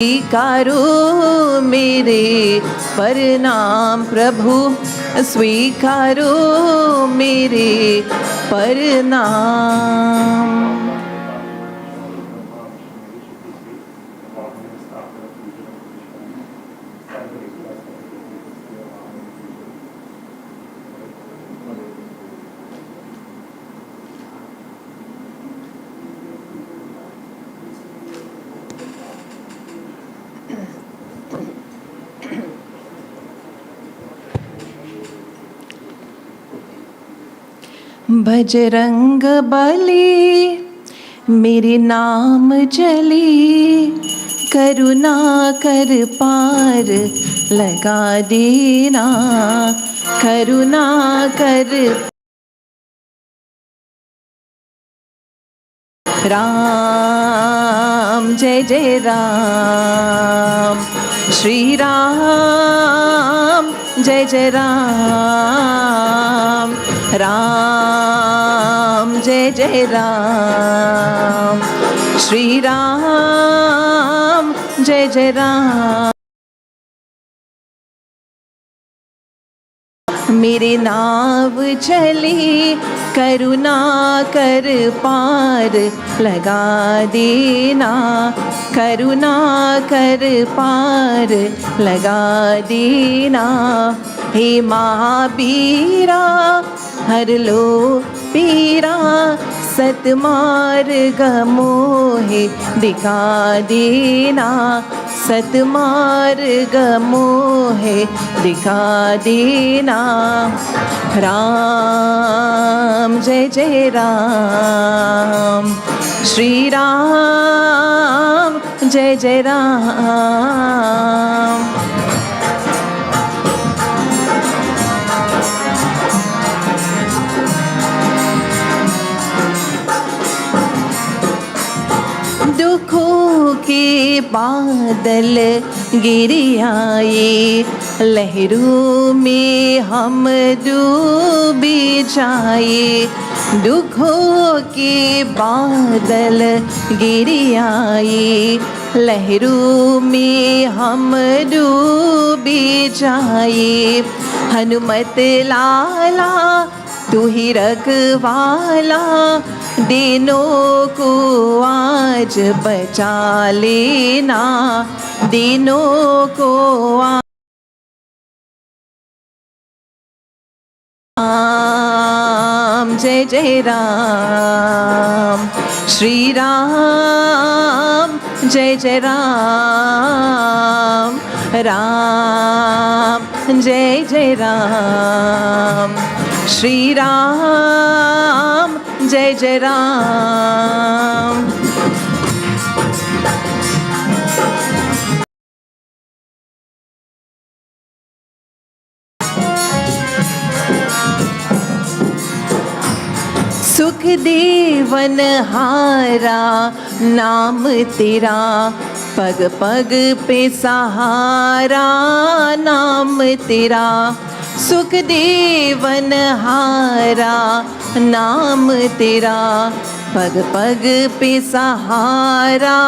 स्वीकारो मेरे प्रणाम प्रभु, स्वीकारो मेरे प्रणाम। बजरंग बली मेरे नाम चली, करुणा कर पार लगा देना, करुणा कर। राम जय जय राम, श्री राम जय जय राम, राम जय जय राम, श्री राम जय जय राम। मेरे नाव चली, करुणा कर पार लगा देना, करुणा कर पार लगा देना। हे महावीरा हर लो पीरा, सतमार्ग मोहे दिखा देना, सतमार्ग मोहे दिखा देना। राम जय जय राम, श्री राम जय जय राम। दुखों के बादल गिर आए, लहरों में हम डूबे जाए। दुखों के बादल गिर आए, लहरों में हम डूबे जाए। हनुमत लाला तू ही रखवाला, दिनों को आज बचा लेना, दिनों को राम जय जय राम, श्री राम जय जय राम, राम जय जय राम, श्री राम जय जय राम। सुख देवन हारा नाम तेरा, पग पग पे सहारा नाम तेरा। सुख देवन हारा नाम तेरा, पग पग पे सहारा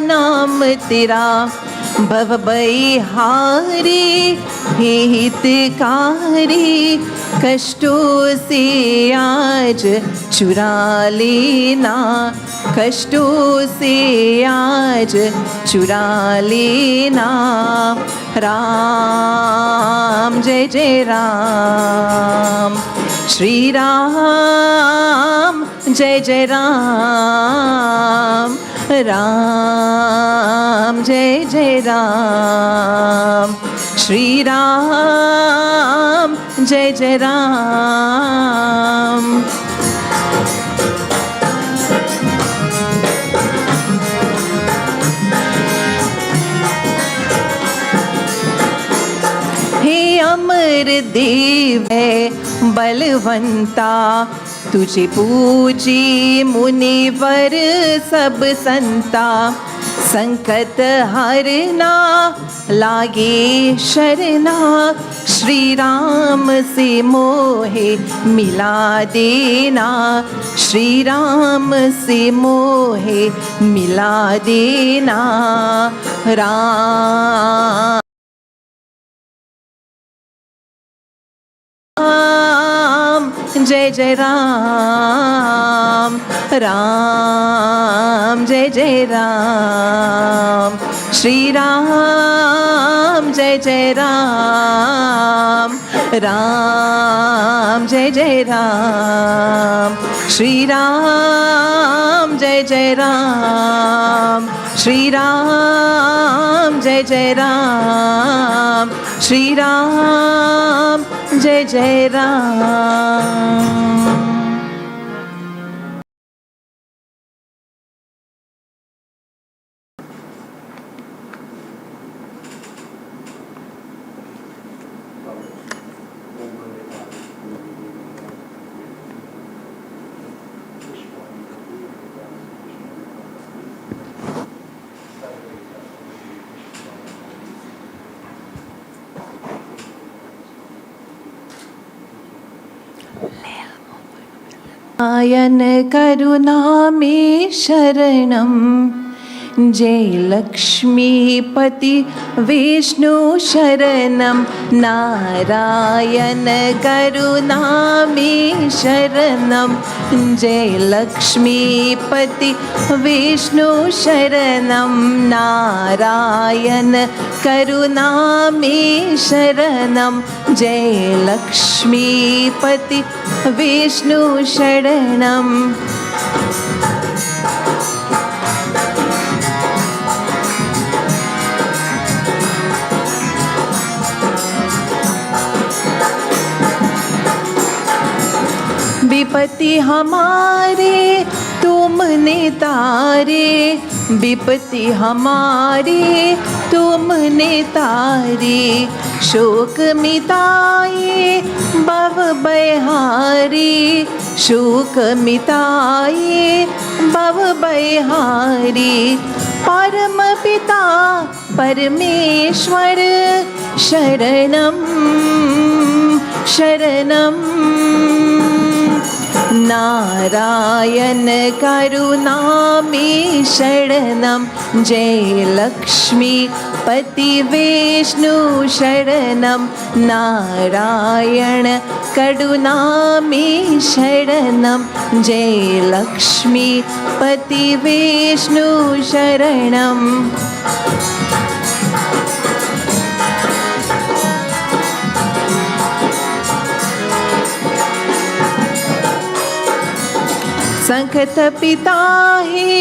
नाम तेरा। भव बहिहारी हे हितकारी, कष्टों से आज चुरा लेना, कष्टों से आज चुरा लेना। राम जय जय राम, श्री राम जय जय राम, राम जय जय राम, श्री राम जय जय राम। हे अमर देव है बलवंता, तुझे पूजी मुनिवर सब संता। संकट हरना लागे शरणा, श्री राम से मोहे मिला देना, श्री राम से मोहे मिला देना। राम जय जय राम, राम जय जय राम, श्री राम जय जय राम, राम जय जय राम, श्री राम जय जय राम, श्री राम जय जय राम, श्री राम जय जय राम। नारायण करुणा में शरणम, जय लक्ष्मीपति विष्णु शरणम, नारायण करुणा में शरणम, जय लक्ष्मीपति विष्णु शरणम, नारायण करुणा में शरणम, जय लक्ष्मीपति विष्णु शरणम। विपत्ति हमारे तुमने तारे, विपत्ति हमारे तुमने तारे, शोक मिटाए भव बहारी, शोक मिटाए भव बहारी, परम पिता परमेश्वर शरणम शरणम, नारायण करुणा में शरणम, जय लक्ष्मीपति विष्णु शरणम, नारायण करुणा में शरणम, जय लक्ष्मीपति विष्णु शरणम। संकट पिता है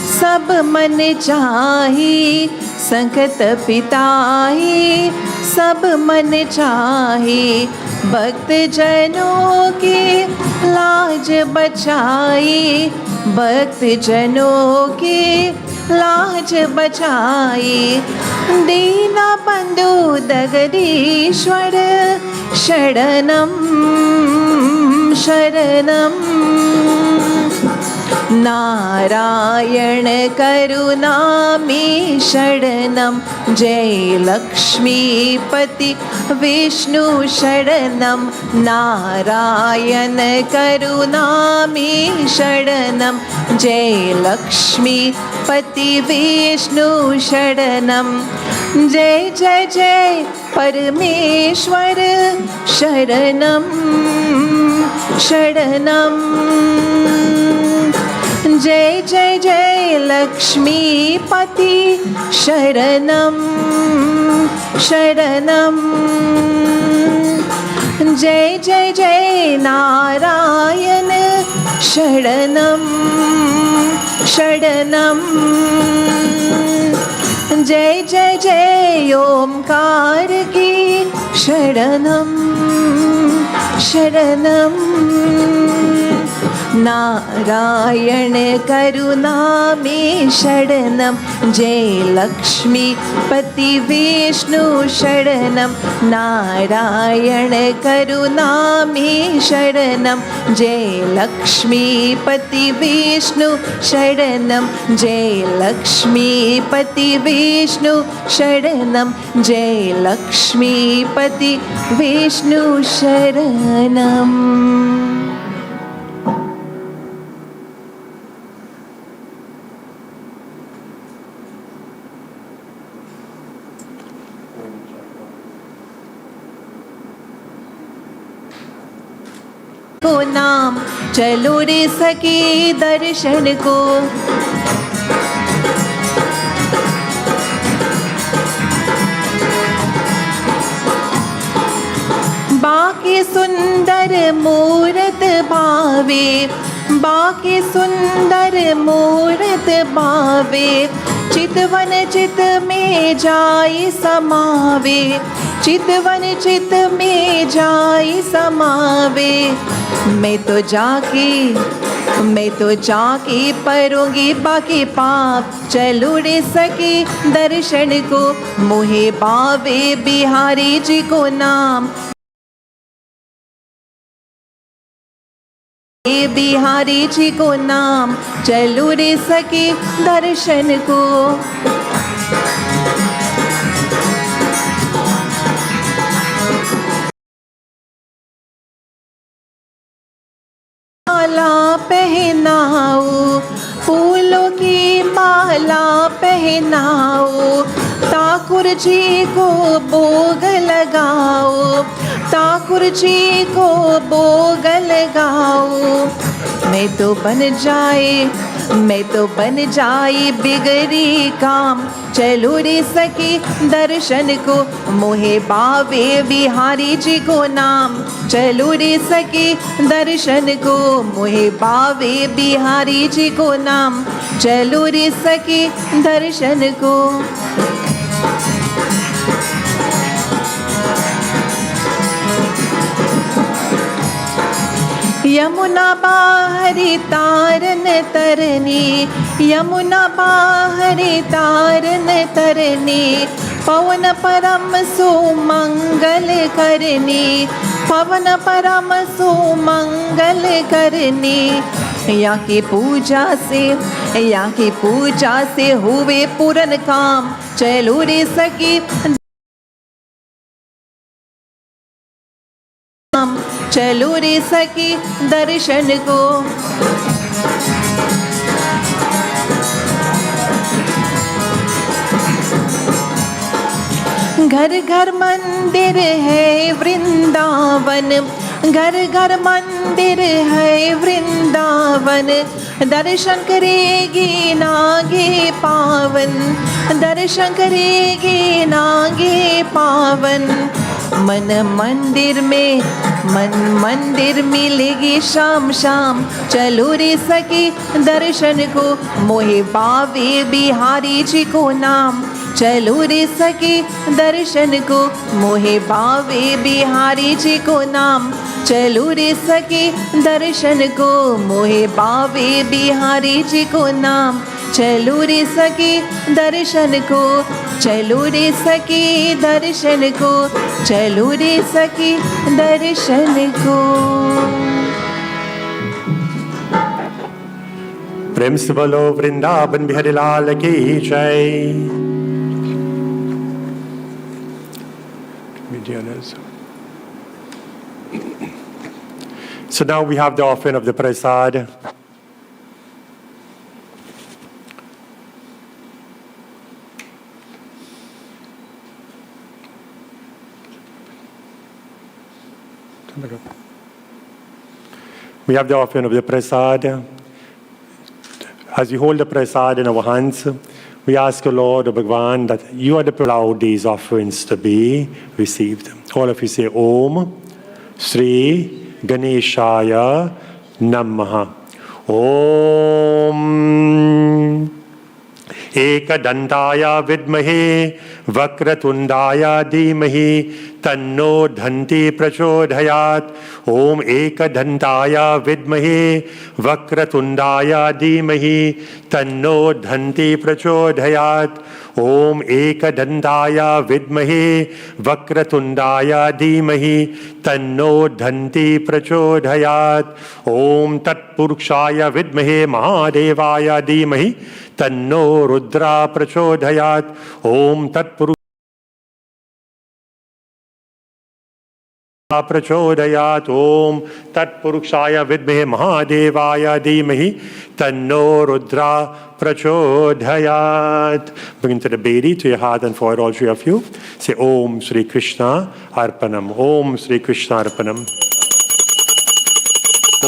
सब मन चाहे, संकट पिता है सब मन चाहे, भक्त जनों की लाज बचाए, भक्त जनों की लाज बचाए, दीना बंधु जगदीश्वर शरणम शरणम, नारायण करुणा में शरणम, जय लक्ष्मीपति विष्णु शरणम, नारायण करुणा में शरणम, जय लक्ष्मीपति विष्णु शरणम, जय जय जय परमेश्वर शरणम शरणम, जय जय जय लक्ष्मीपति शरणम शरणम, जय जय जय नारायण शरणम शरणम, जय जय जय ओमकार की शरणम शरणम, नारायण करुणामे शरणं जय लक्ष्मीपति विष्णु शरणं नारायण करुणामे शरणं जय लक्ष्मीपति विष्णु शरणं जय लक्ष्मीपति विष्णु शरणं जय लक्ष्मीपति विष्णु शरणम्। को नाम चलो रे सखी दर्शन को, बाकी सुंदर मूरत भावे, बाकी सुंदर मूरत भावे, चितवन चित में जाई समावे, चितवन चित में जाई समावे। मैं तो जाके परूंगी बाकी पाप, चलो रे सखी दर्शन को मोहे बावे बिहारी जी को नाम, बिहारी जी को नाम चलो रे सखी दर्शन को। माला पहनाओ, फूलों की माला पहनाओ, ठाकुर जी को भोग लगाओ, ठाकुर जी को भोग लगाओ। मैं तो बन जाए बिगड़ी काम, चलो रे सखी दर्शन को मोहे बावे बिहारी जी को नाम, चलो रे सखी दर्शन को मोहे बावे बिहारी जी को नाम, चलो रे सखी दर्शन को। यमुना बाहरी तारन तरनी, यमुना बाहरी तारन तरनी, पवन परम सुमंगल करनी, पवन परम सुमंगल करनी। यहाँ की पूजा से हुए पूर्ण काम, चलो रे सखी चलो रे सखी दर्शन को। घर घर मंदिर है वृंदावन, घर घर मंदिर है वृंदावन, दर्शन करेगी नागे पावन, दर्शन करेगी नागे पावन। मन मंदिर मिलेगी शाम शाम, चलो रे सखी दर्शन को मोहे बावे बिहारी जी को नाम, चलो रे सखी दर्शन को मोहे बावे बिहारी जी को नाम, चलो रे सखी दर्शन को मोहे बावे बिहारी जी को नाम, चलो रे सखी दर्शन को, चलो रे सखी दर्शन को, चलो रे सखी दर्शन को। प्रेम से बोलो वृंदावन बिहारी लाल की जय। So now we have the offering of the prasad. We have the offering of the prasad. As we hold the prasad in our hands, we ask the Lord, O Bhagwan, that you are the allowed these offerings to be received. All of you say Om Sri Ganeshaya Namaha. Om Ekadantaya Vidmahe Vakratundaya Dhimahi तन्नो धन्ति प्रचोदयात्। ओम एकदन्ताय विद्महे वक्रतुण्डाय धीमहि तन्नो धन्ति प्रचोदयात्। ओम एकदन्ताय विद्महे वक्रतुण्डाय धीमहि तन्नो धन्ति प्रचोदयात्। ओम तत्पुरुषाय विद्महे महादेवाय धीमहि तन्नो रुद्रा प्रचोदयात्। ओम तत्पुरुष प्रचोदयात्। ओम तत्पुरुषाय विद्महे महादेवाय धीमहि तन्नो रुद्रा प्रचोदयात्. Bring to the Bedi to your heart and for all three of you. Say Om Shri Krishna Arpanam. Om Shri Krishna Arpanam.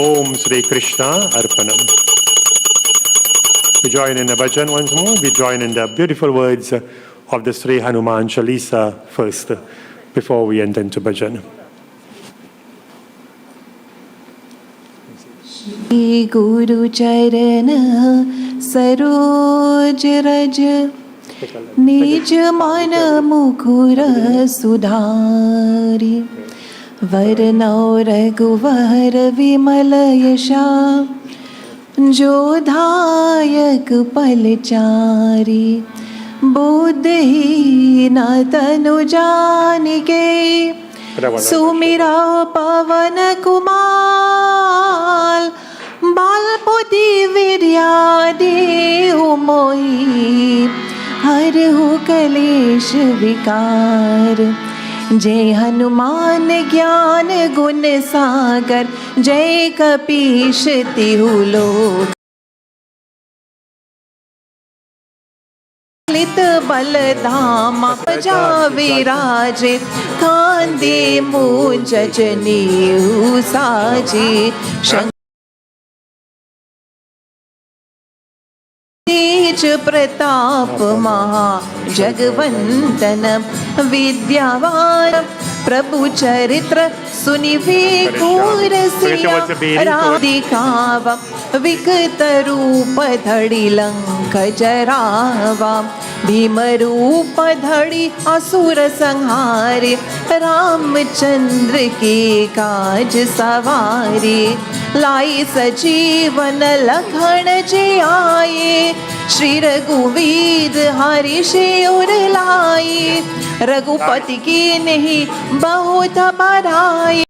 Om Shri Krishna Arpanam. We join in the bhajan once more. We join in the beautiful words of the Sri Hanuman Chalisa first before we enter into bhajan. गुरु चरण सरोज रज निज मन मुकुर सुधारि वरनौ रघुवर विमल यशा जो धायक पलचारि बुद्धिहीन तनु जानिके सुमिरा पवन कुमार बाल बुद्धि विद्या देहु मोहि हरहु कलेश विकार। जय हनुमान ज्ञान गुण सागर जय कपीश तिहु लोक बल धामा जा विराजे कांदे मूंज जनेऊ साजे तेज प्रताप महा जगवंदन विद्यावान प्रभु चरित्र सुनिवे कोर दिखावा विकत रूप धड़ी लंक जरावा भीम रूप धड़ी असुर संहारे रामचंद्र के काज सवारे लाई सजीवन लखन जी आए श्री रघुवीर हर्ष उर लाए रघुपति की नहीं बहुत बड़ाई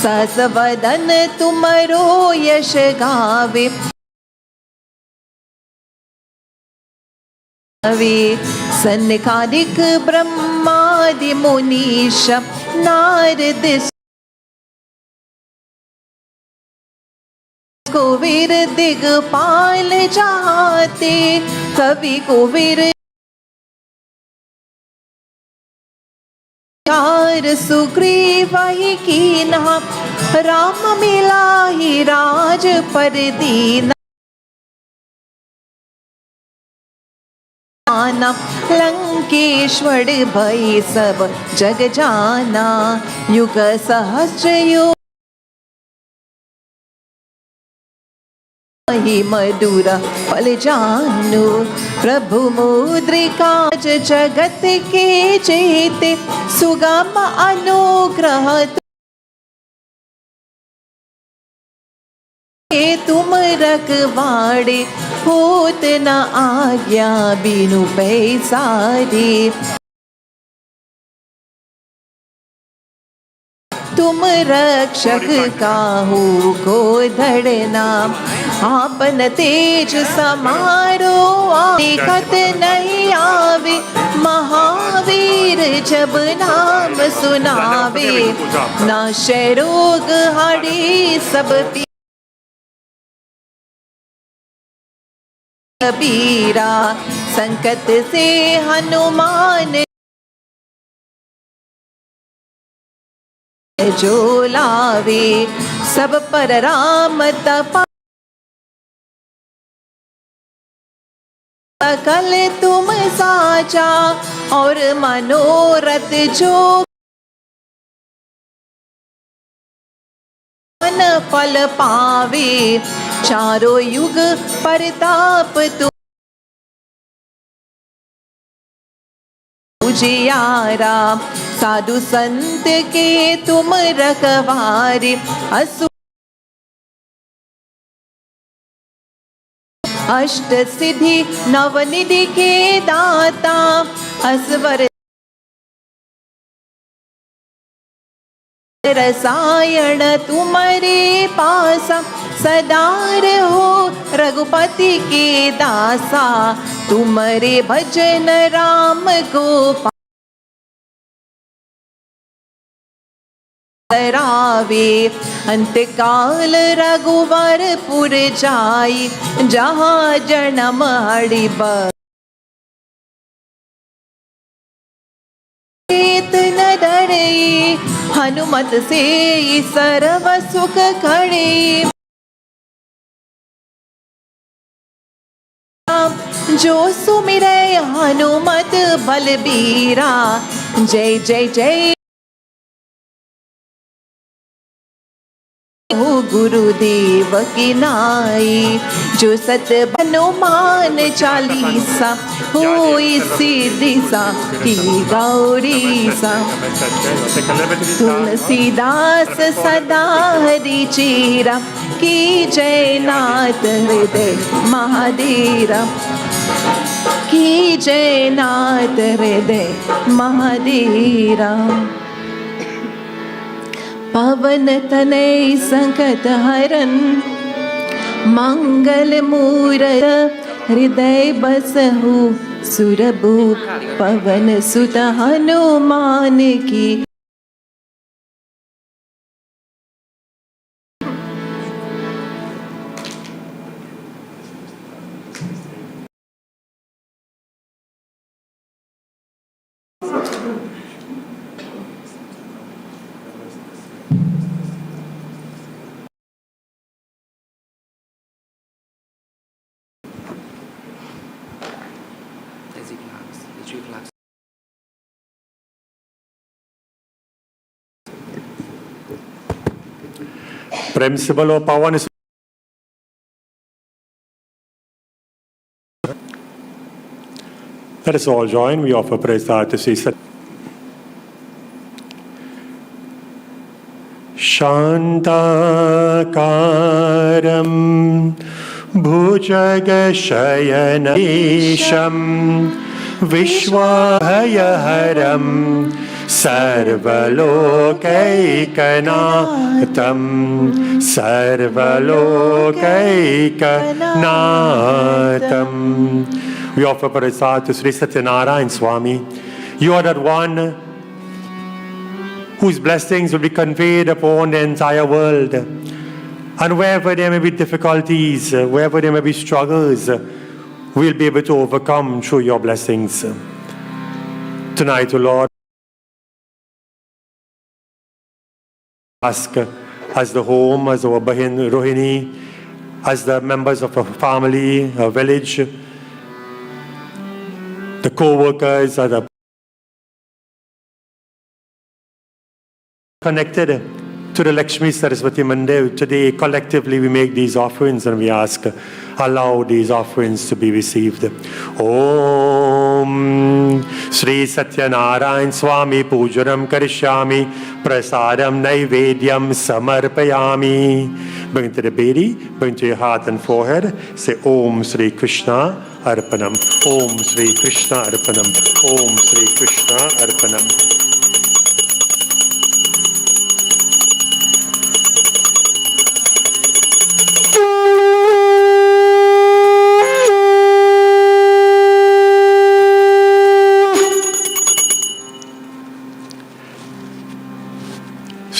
सस वदन तुमरो यश गावे सनकादिक ब्रह्मादि मुनीश नारद कुबेर दिगपाल जाते कवि कुबेर सुग्रीव ही कीन्हा राम मिलाहि राज पर दीना लंकेश्वर भई सब जग जाना युग सहस्र युग मधुर फल जानु प्रभु मुद्रिकाज जगत के जेते सुगम अनुग्रह तुम रखवाड़े होत न आज्ञा बिनु पैसारे तुम रक्षक काहू को धड़ना आपन तेज समारो दिखत नहीं आवे महावीर जब नाम सुनावे नाश रोग हरे सब पीरा संकट से हनुमान जो लावे सब पर राम तपा कल तुम साचा और मनोरथ जो मन फल पावे चारों युग परताप तुम उजियारा, साधु संत के तुम रखवारे, असु अष्ट सिद्धि नवनिधि के दाता, असवर रसायन तुम्हारे पासा, सदा रहो रघुपति के दासा, तुम्हारे भजन राम गोपाल करावे, अंत काल रघुवर पुर जाई, जहाँ जन्म हरि न डरे, हनुमत से सर्व सुख खड़े, जो सुमिरै हनुमत बलबीरा, जय जय जय हो गुरुदेव की नाई, जो सत हनुमान चालीसा, हो सिद्धिसा की गौरीसा, तुलसीदास सदा हरि चेरा, की जय नाथ हृदय महादेरा, की जय नाथ हृदय महादेरा। पवन तनय संकट हरन, मंगल मूरत हृदय बसहु, सुरभूप पवन सुत हनुमान की। प्रेम से बोलो पावन। Let us all join. We offer prasad to Sri Satya. Shantakaram Bhujagashayanaisham Vishwabhayaharam Sarvalokaikanaatam Sarvalokaikanaatam. We offer prasad to Sri Satya narayan Swami. You are that one whose blessings will be conveyed upon the entire world. And wherever there may be difficulties, wherever there may be struggles, we'll be able to overcome through your blessings. Tonight, O Lord, ask as the home, as our Bahin Rohini, as the members of our family, our village, the co-workers, are the connected to the Lakshmi Saraswati Mandir. Today, collectively, we make these offerings and we ask, allow these offerings to be received. Om Sri Satya narayan Swami Pujanam Karishyami Prasadam Naivedyam Samarpayami. Bring it to the baby, bring it to your heart and forehead. Say Om Sri Krishna Arpanam. Om Sri Krishna Arpanam. Om Sri Krishna Arpanam.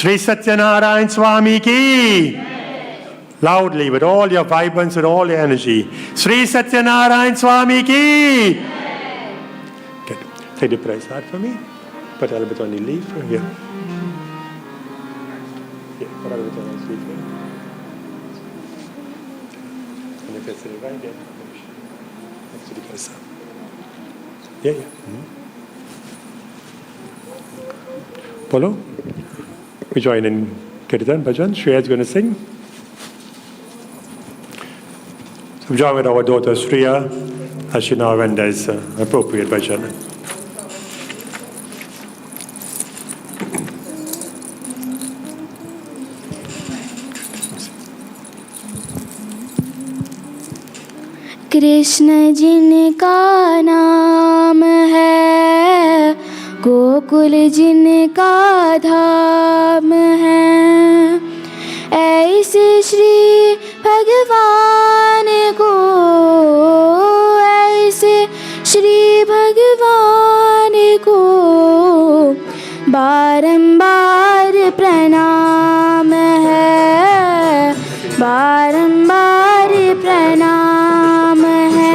Sri Satya narayan Swami ki. Loudly, with all your vibrance, with all your energy. Sri Satya narayan Swami ki. Good. Take the prasad for me. Put a little bit on the leaf here. Yeah, put a little bit on the leaf here. And if it's right there, next to the prasad. Yeah, yeah. Polo? We join in Kirtan, Bhajan. Shreya is going to sing. So we join with our daughter Shreya as she now renders appropriate bhajan. Krishna जिनका नाम है, गोकुल जिनका धाम है, ऐसे श्री भगवान को, ऐसे श्री भगवान को बारंबार प्रणाम है, बारंबार प्रणाम है।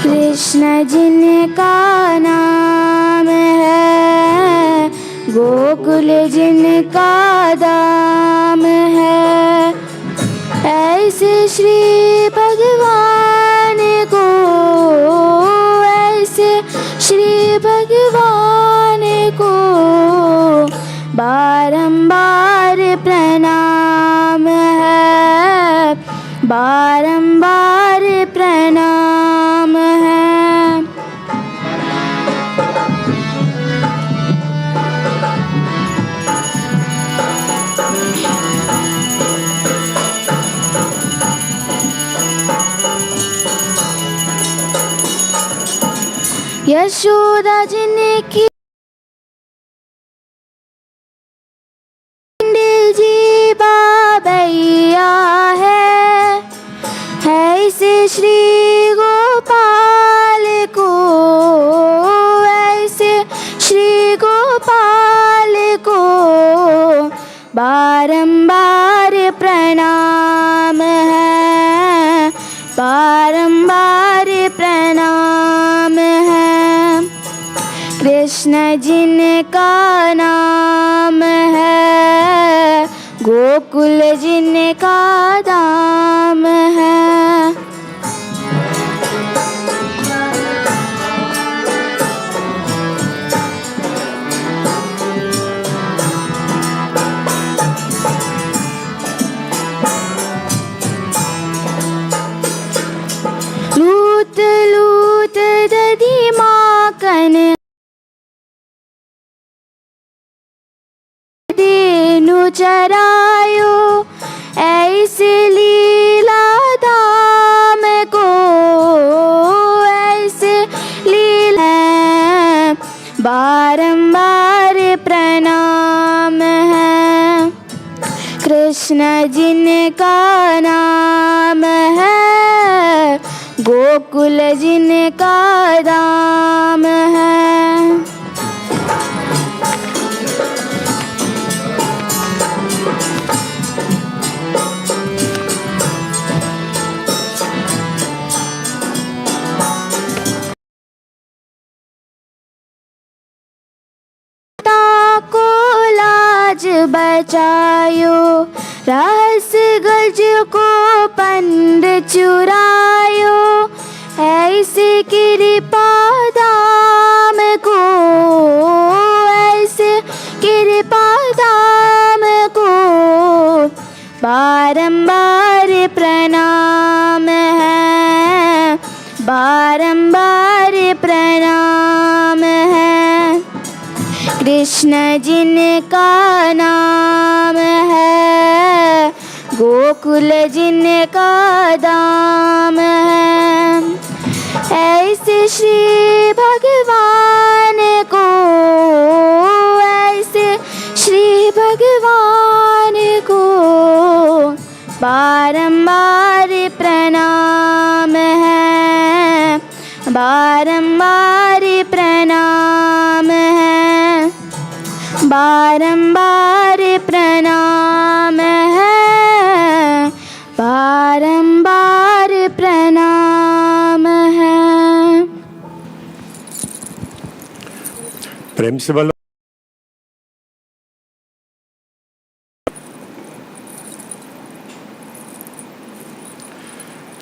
कृष्ण जिनका नाम है, गोकुल जिनका धाम है, ऐसे श्री भगवान को, ऐसे श्री भगवान को बारंबार प्रणाम है, बारंबार प्रणाम है। यशोदा जिनकी जी बाबैया है, ऐसे श्री गोपाल को, ऐसे श्री गोपाल को बारंबार प्रणाम है, बारंबार प्रणाम है। कृष्ण जिनका नाम है, गोकुल जिनका धाम है, लूट लूट दधी माखन देनु चरायो, ऐसे लीला धाम को, ऐसे लीला बारंबार प्रणाम है। कृष्ण जिनका नाम है, गोकुल जिनका धाम है, बचायो, रहस्य गज को पंड चुरायो, ऐसे कृपा धाम को, ऐसे कृपा धाम को बारंबार प्रणाम है, बारंबार प्रणाम है। कृष्ण जिनका नाम है, गोकुल जिनका धाम है, ऐसे श्री भगवान को, ऐसे श्री भगवान को बारंबार प्रणाम है, बारंबार प्रणाम है, बारंबार प्रणाम है, बारंबार प्रणाम है। प्रेम से बोलो।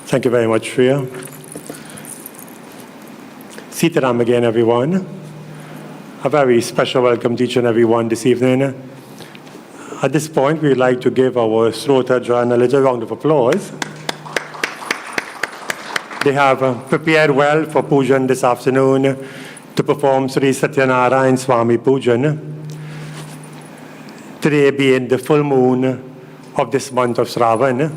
Thank you very much, Shreya. Sitaram again, everyone. A very special welcome to each and everyone this evening. At this point, we would like to give our Srota Jan a little round of applause. They have prepared well for Pujan this afternoon to perform Sri Satya narayan Swami Pujan. Today being the full moon of this month of Shravan.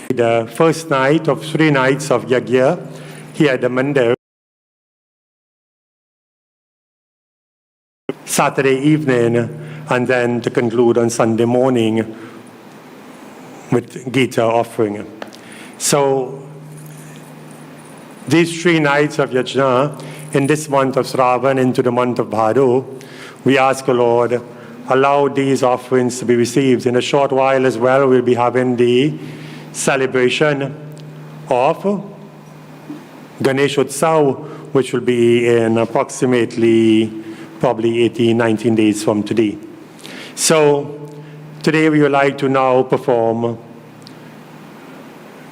The first night of 3 nights of Yagya here at the Mandir, Saturday evening, and then to conclude on Sunday morning with Gita offering. So these 3 nights of Yajna in this month of Shravan into the month of Bhado, we ask the Lord, allow these offerings to be received. In a short while as well, we'll be having the celebration of Ganesh Utsav, which will be in approximately probably 18, 19 days from today. So today we would like to now perform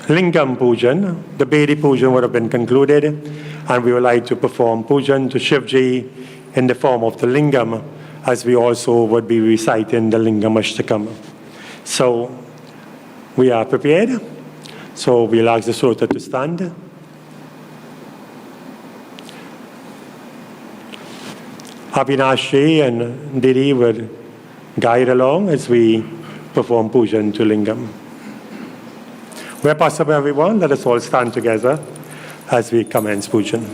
Lingam Pujan. The Bedi Pujan would have been concluded, and we would like to perform Pujan to Shivji in the form of the Lingam, as we also would be reciting the Lingam Ashtakam. So we are prepared. So we'll ask the Srota to stand. Abhinashi and Didi will guide along as we perform Pujan to Lingam. Where possible, everyone, let us all stand together as we commence Pujan.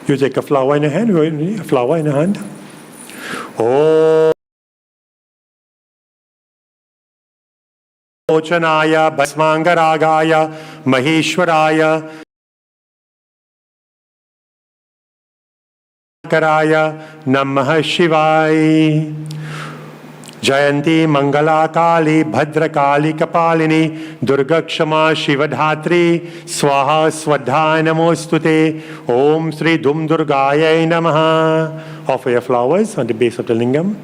You take a flower in your hand, a flower in your hand. Oh. Ochanaya, Basmangaragaya, Maheshwaraya, Karaya, Namah Shivaya. Jayanti Mangala Kali Bhadra Kali Kapalini Durga Kshama Shivadhatri Swaha Swadha Namostute Om Sri Dhum Durgaya Namaha. Offer your flowers on the base of the lingam.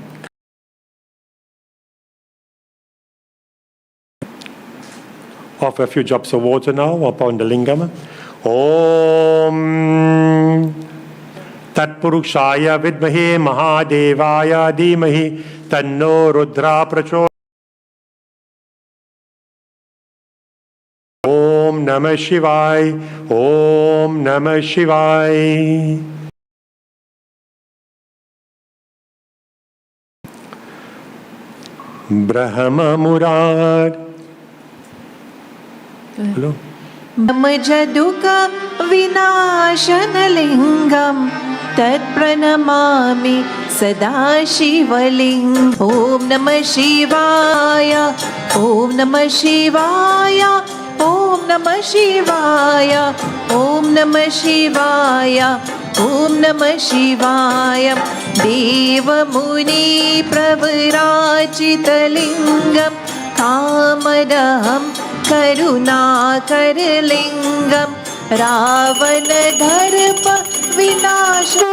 Offer a few drops of water now upon the lingam. Om Tatpurukshaya Vidmahe Mahadevaya Dhimahi Tanno Rudra Prachodayate. Om Namah Shivaya. Om Namah Shivaya. Brahma Murad. Hello. Namajaduka Vinashanalingam Tat Pranamami Sada Shivalingam. Om Namah Shivaya. Om Namah Shivaya. Om Namah Shivaya. Om Namah Shivaya. Om Namah Shivaya. Deva Muni Pravarachita-lingam Kamadaham Karunakar-lingam Ravana-dharpa Vinasha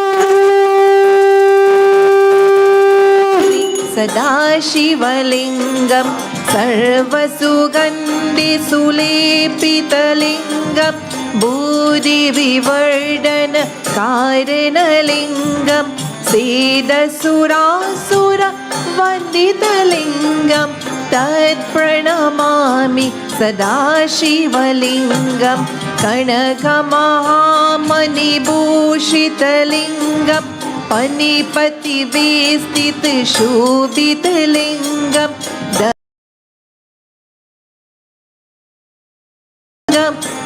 Sadashivalingam Sarvasugandhi-sulepita-lingam Bodhi-vivardana Karana-lingam Sedasura-vandita-lingam Tat Pranamami Sadashivalingam Kanaka-mahamani-bhushita-lingam Panipati-vestita-shobhita-lingam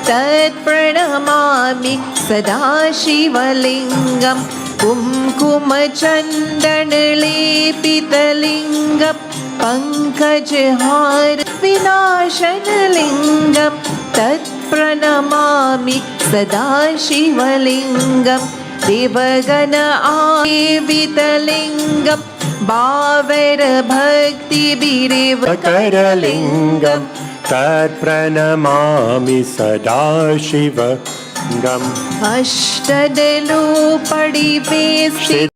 Tat Pranamami Sadashivalingam Kumkuma-chandana-lepita-lingam Pankajhar Vinashanalingam Tat Pranamami Sadashivalingam Devagana Avita-lingam Bhavara Bhakti Bireva-karalingam Tat Pranamami Sadashivangam. Ashtadalu Padivesti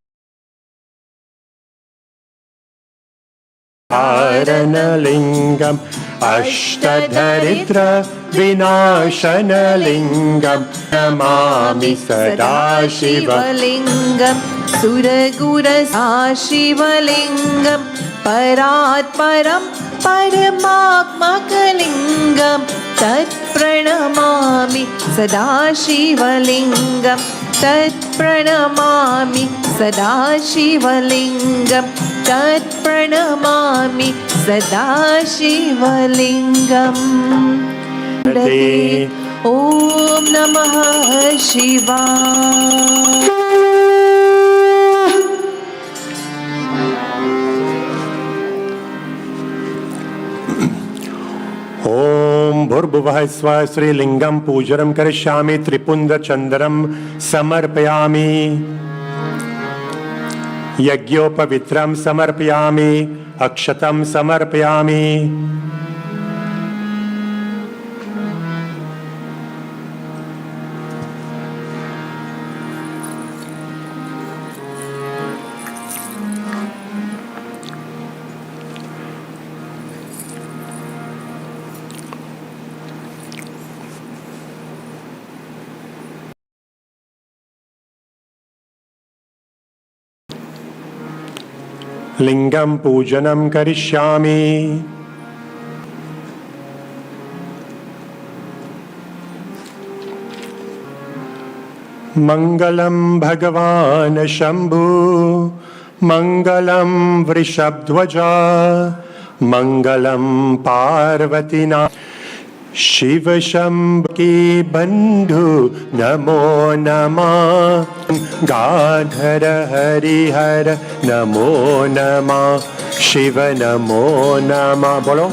Haranalingam Ashtadharitra Vinashanalingam Namami Sadashivalingam Suragura Sashivalingam Paratparam Paramakmakalingam Tat Pranamami Sadashivalingam तत्प्रणमामि सदा शिवलिङ्गं तत्प्रणमामि सदा शिवलिङ्गम् ॐ नमः शिवाय। ॐ भूर्भुवः स्वः श्रीलिङ्गं पूजनं करिष्यामि त्रिपुण्ड्रचन्दनं समर्पयामि यज्ञोपवित्रं समर्पयामि अक्षतं समर्पयामि लिंगं पूजनं करिष्यामि मंगलं भगवान् शंभु मंगलं वृषभध्वजा मंगलं पार्वतीना शिव शंभु की बंधु नमो नमः गाधर हरिहर नमो नमः शिव नमो नमः बोलो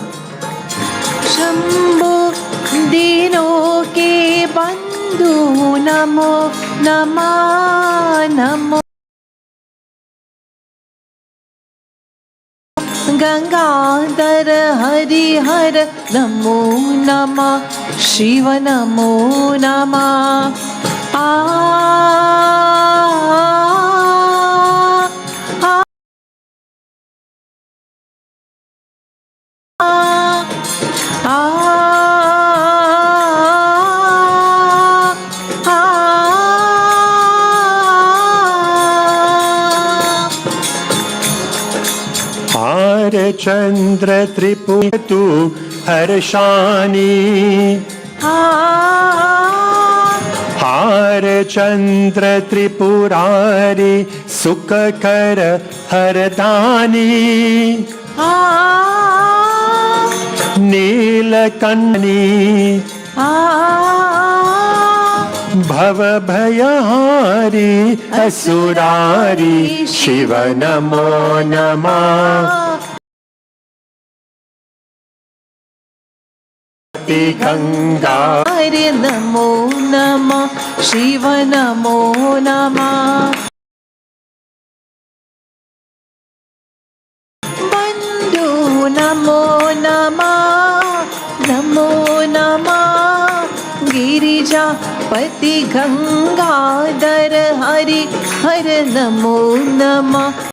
शंभु दीनों के बंधु नमो नमः नमो गंगाधर हरिहर नमो नमः शिव नमो नमः आ चंद्र त्रिपुतु हर्षानि हार चंद्र त्रिपुरारी सुखकर हरदानी नीलकण्णी भव भयहारी असुरारी शिव नमो नमः गंगा हरे नमो नमः शिव नमो नमः बंधु नमो नमः नमो नमः गिरिजापति गंगाधर हरि हर नमो नमः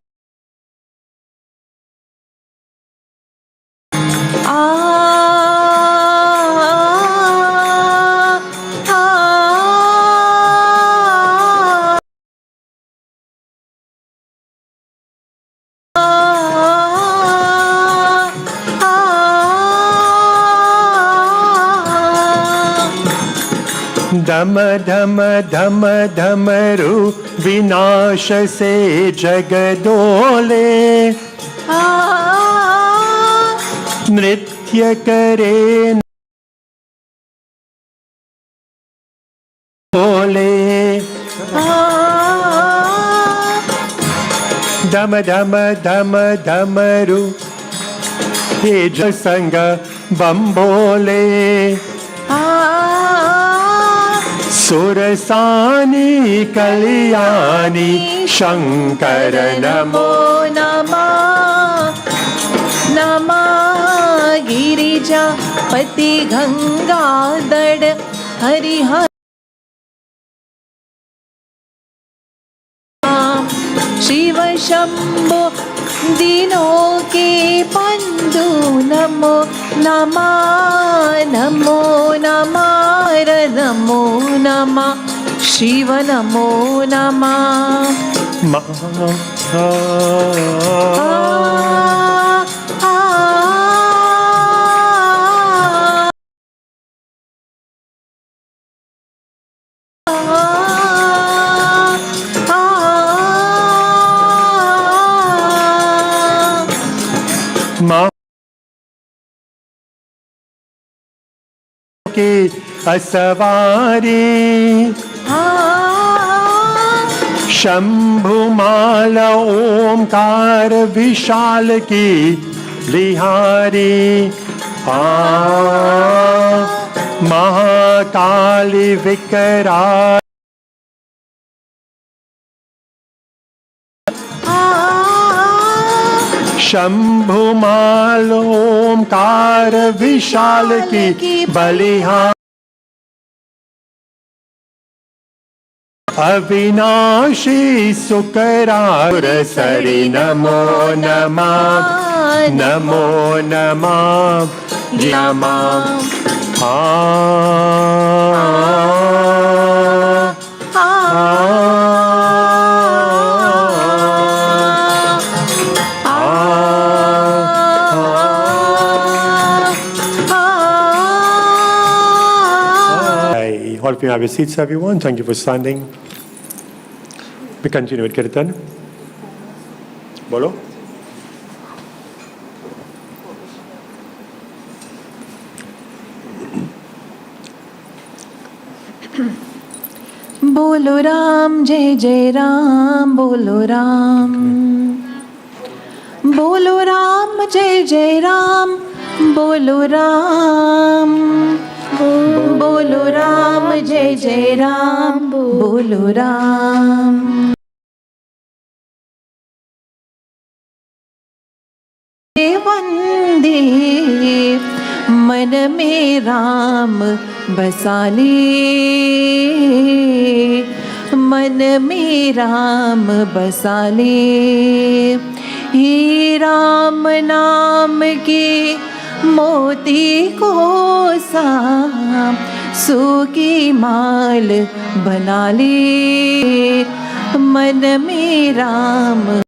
धम धम धम धमरु विनाश से जगदोले नृत्य करे बोले धम धम धम धमरु हे संग बम बोले सुरसानी कल्याणी शंकर नमो नमः नमः गिरिजापति गंगाधर हरिहर शिव शंभो दीनों के बंधु नमो नमः नमो नमः नमो नमः शिव नमो नमः की असवारी शंभुमाल ओमकार विशाल की लिहारी महाकाली विकराल शंभुमाल ओमकार विशाल की बलिहारी अविनाशी सुकरार सरि नमो नमः नमो नमः नमः All of you have your seats, everyone. Thank you for standing. We continue with Kirtan. Bolo. बोलो राम जय जय राम बोलो राम बोलो राम जय जय राम बोलो राम बोलो राम जय जय राम बोलो राम वंदे मन में राम बसाले मन में राम बसाले हे राम नाम के मोती को सा सो की माल बना ले मन में राम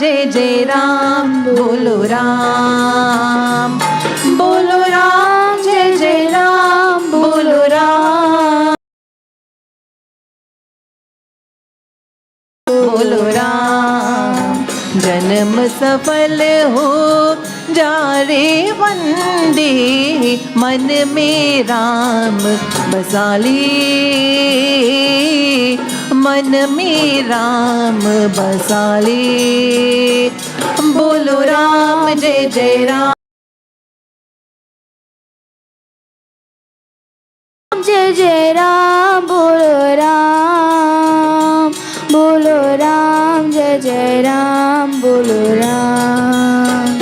जय जय राम बोलो राम जय जय राम बोलो राम बोलो राम जन्म सफल हो जा रे वंदे मन में राम बसा ले मन में राम बसा ले बोलो राम जय जय राम जय जय राम बोलो राम जय जय राम बोलो राम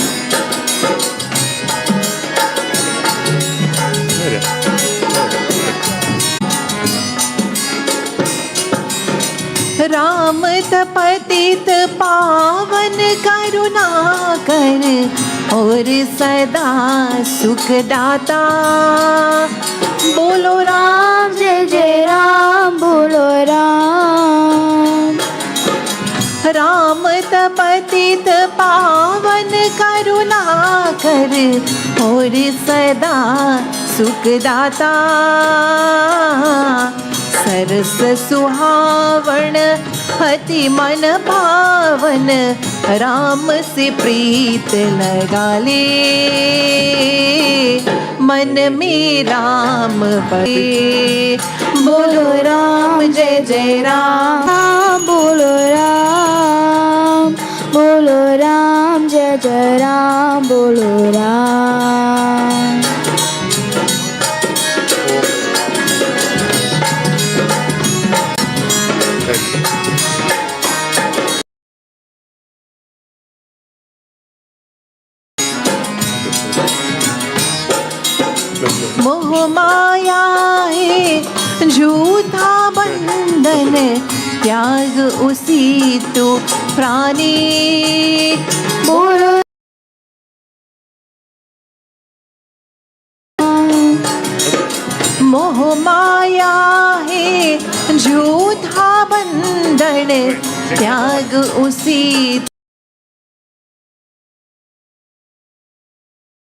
राम तपतित पावन करुणा कर और सदा सुख दाता बोलो राम जय जय राम बोलो राम राम तपतित पावन करुणा कर और सदा सुख दाता सरस सुहावण अति मन भावन राम से प्रीत लगा ले मन में राम बसे बोलो राम जय जय राम बोलो राम जय जय राम बोलो राम मोह माया है झूठा बंधन त्याग उसी तो प्राणी बोलो मोह माया है झूठा बंधन त्याग उसी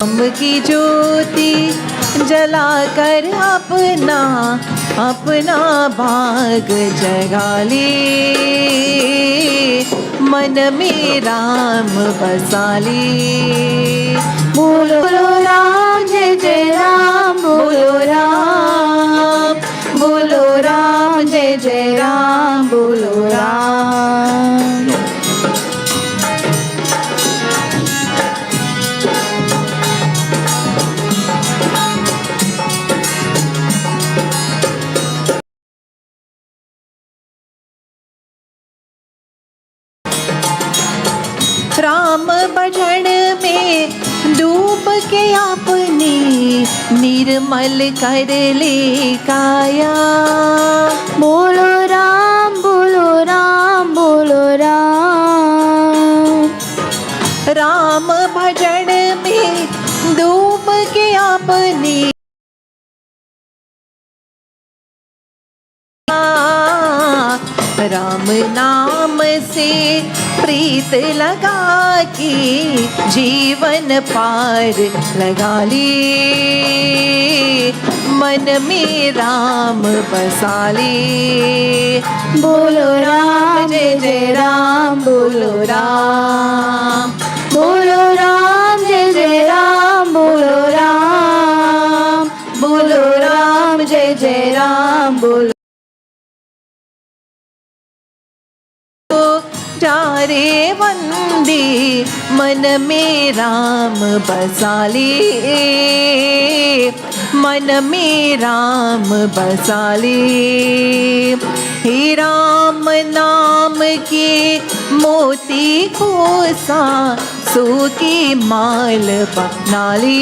राम की ज्योति जलाकर अपना अपना भाग जगा ले मन में राम बसा ले बोलो राम जय जय राम बोलो राम बोलो राम जय जय राम बोलो राम राम भजन में डूब के आपने निर्मल कर ले काया। बोलो राम बोलो राम बोलो राम राम भजन में डूब के आपने राम नाम से प्रीत लगा के जीवन पार लगा ले। मन में राम बसा ले। बोलो राम जय जय राम बोलो राम बोलो राम जय जय राम बोलो राम बोलो राम जय जय राम बोलो जारे वंदे मन में राम बसा ले। मन में राम बसा ले। हे राम नाम के मोती को सा सो की माल बना ले।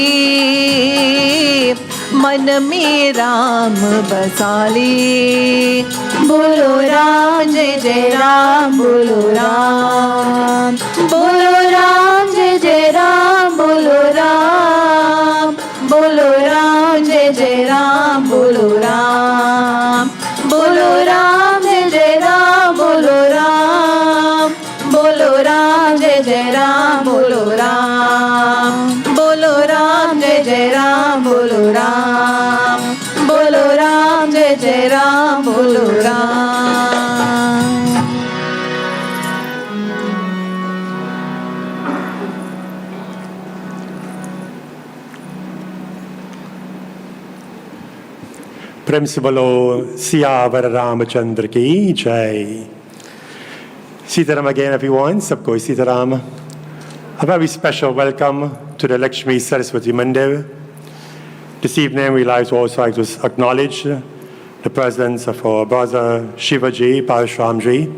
मन में राम बसा ले। बोलो राम जय जय राम बोलो राम बोलो राम जय जय राम बोलो राम बोलो राम जय जय राम बोलो राम बोलो राम जय जय राम बोलो राम बोलो राम जय जय राम बोलो राम बोलो राम जय जय राम बोलो राम बोलो राम जय जय राम बोलो राम। प्रेम से बोलो सियावर रामचंद्र की जय। Sitaram again, everyone. Sabko Sitaram. A very special welcome to the Lakshmi Saraswati Mandir. This evening, we like to also like to acknowledge the presence of our brother Shivaji, Parasramji,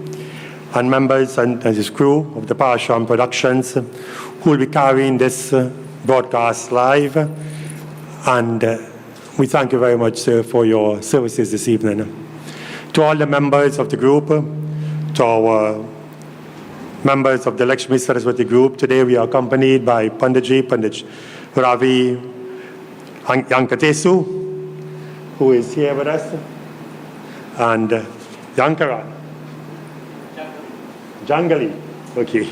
and members and his crew of the Parasram Productions, who will be carrying this broadcast live. And we thank you very much, sir, for your services this evening. To all the members of the group, to our members of the Lakshmi Saraswati group, today we are accompanied by Pandit Ravi Yankatesu, who is here with us, and Yankara. Jangali. Okay.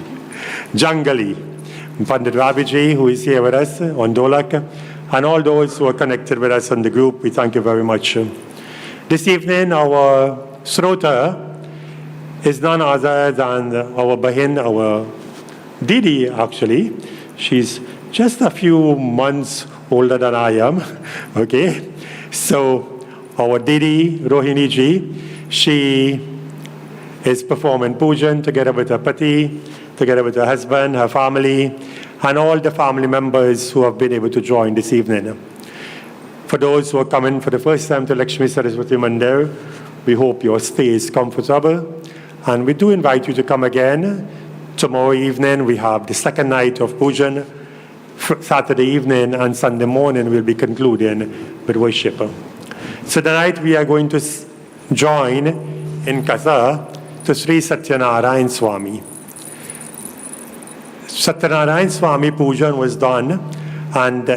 Jangali. Pandit Raviji, who is here with us on Dolak, and all those who are connected with us on the group, we thank you very much. This evening, our Srota is none other than our Bahin, our Didi, actually. She's just a few months older than I am, okay? So our Didi, Rohini ji, she is performing pujan together with her pati, together with her husband, her family, and all the family members who have been able to join this evening. For those who are coming for the first time to Lakshmi Saraswati Mandir, we hope your stay is comfortable. And we do invite you to come again. Tomorrow evening, we have the second night of pujan. Saturday evening and Sunday morning, we'll be concluding with worship. So tonight, we are going to join in Katha to Sri Satya narayan Swami. Satya narayan Swami pujan was done, and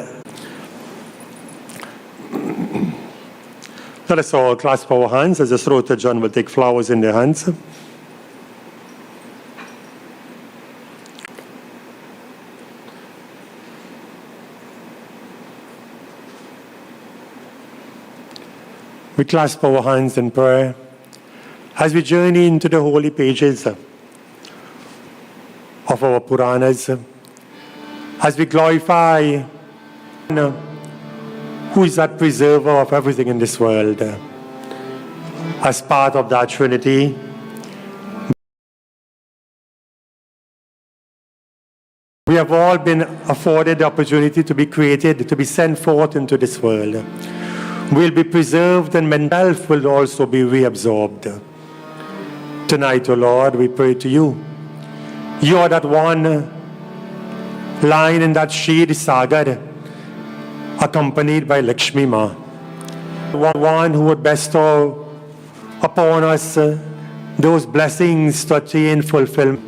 let us all clasp our hands as the Srota Jan will take flowers in their hands. We clasp our hands in prayer as we journey into the holy pages of our Puranas. as we glorify who is that preserver of everything in this world. As part of that Trinity, we have all been afforded the opportunity to be created, to be sent forth into this world. We'll be preserved and mental health will also be reabsorbed. Tonight, O Lord, we pray to you. You are that one line in that Shir Sagar, accompanied by Lakshmi Ma. One who would bestow upon us those blessings to attain fulfillment.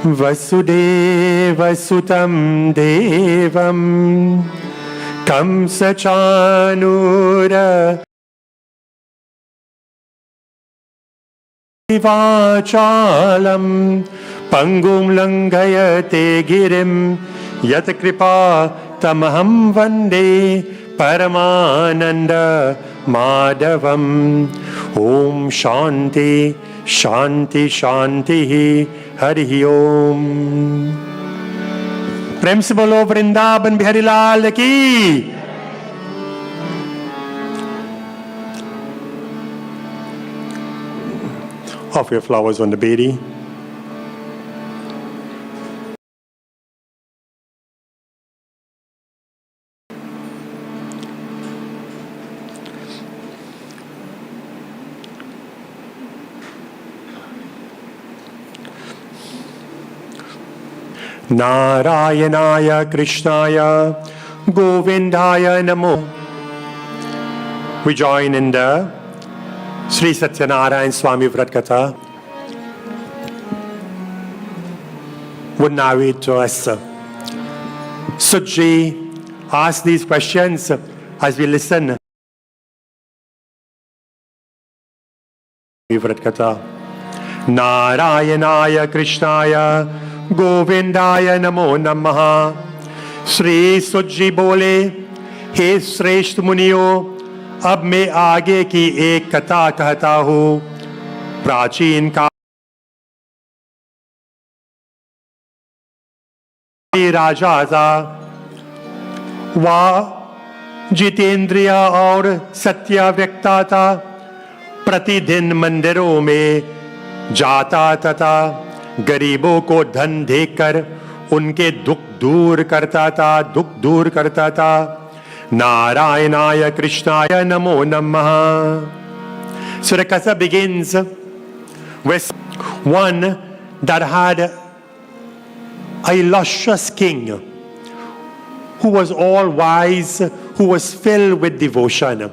Vasudeva Sutam Devam Kamsa Chanura Vachalam Pangum Langayate Girim Yat Kripa Tamaham Vande Paramananda Madhavam. Om Shanti Shanti Shanti Hari Om. प्रेम से बोलो वृंदावन बिहारी लाल की. Offer your flowers on the bedi. Narayanaya Krishnaya Govindaya Namo. We join in the Sri Satya narayan Vrat Katha. Would narrate to us. Suji ask these questions as we listen. Vrat Katha. Narayanaya Krishnaya Govindaya Namo Namaha. Shri Suji bole, हे श्रेष्ठ मुनियों, अब मैं आगे की एक कथा कहता हूँ. प्राचीन काल राजा था, वह जितेंद्रिय और सत्याव्यक्ता था. प्रतिदिन मंदिरों में जाता तथा गरीबों को धन देकर उनके दुख दूर करता था. नारायणाय कृष्णाय नमो नमः. So the Katha begins with one that had a illustrious king who was all wise, who was filled with devotion.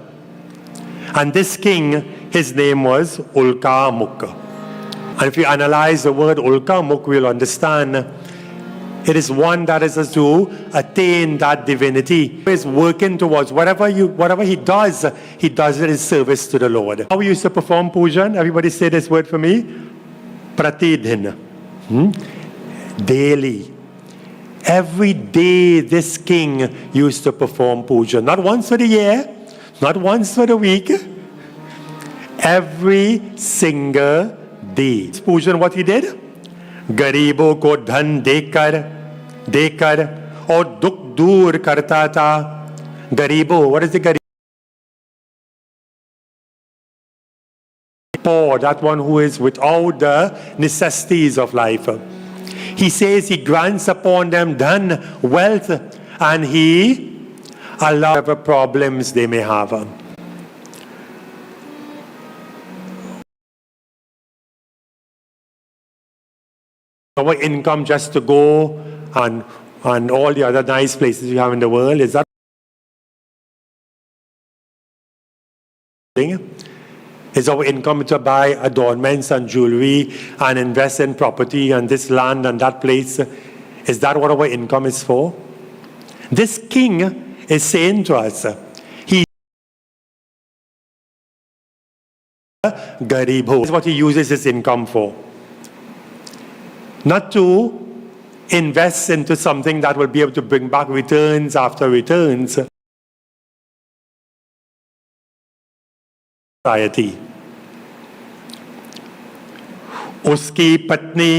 And this king, his name was Ulkamuk. And if you analyze the word Ulkamuk, we'll understand it is one that is to attain that divinity. He is working towards whatever he does it in service to the Lord. How we used to perform pujan? Everybody say this word for me. Pratidhin. Daily. Every day this king used to perform puja. Not once for the year, not once for the week. Every single day. Pujan, what he did? गरीबों को धन देकर और दुख दूर करता था. गरीबों, what is the गरीब? Poor, that one who is without the necessities of life. He says he grants upon them dhan, wealth, and he allows whatever problems they may have. Our income just to go and all the other nice places you have in the world, is that is our income to buy adornments and jewelry and invest in property and this land and that place? Is that what our income is for? This king is saying to us, he garibho is what he uses his income for. Not to invest into something that will be able to bring back returns after returns. Society. उसकी पत्नी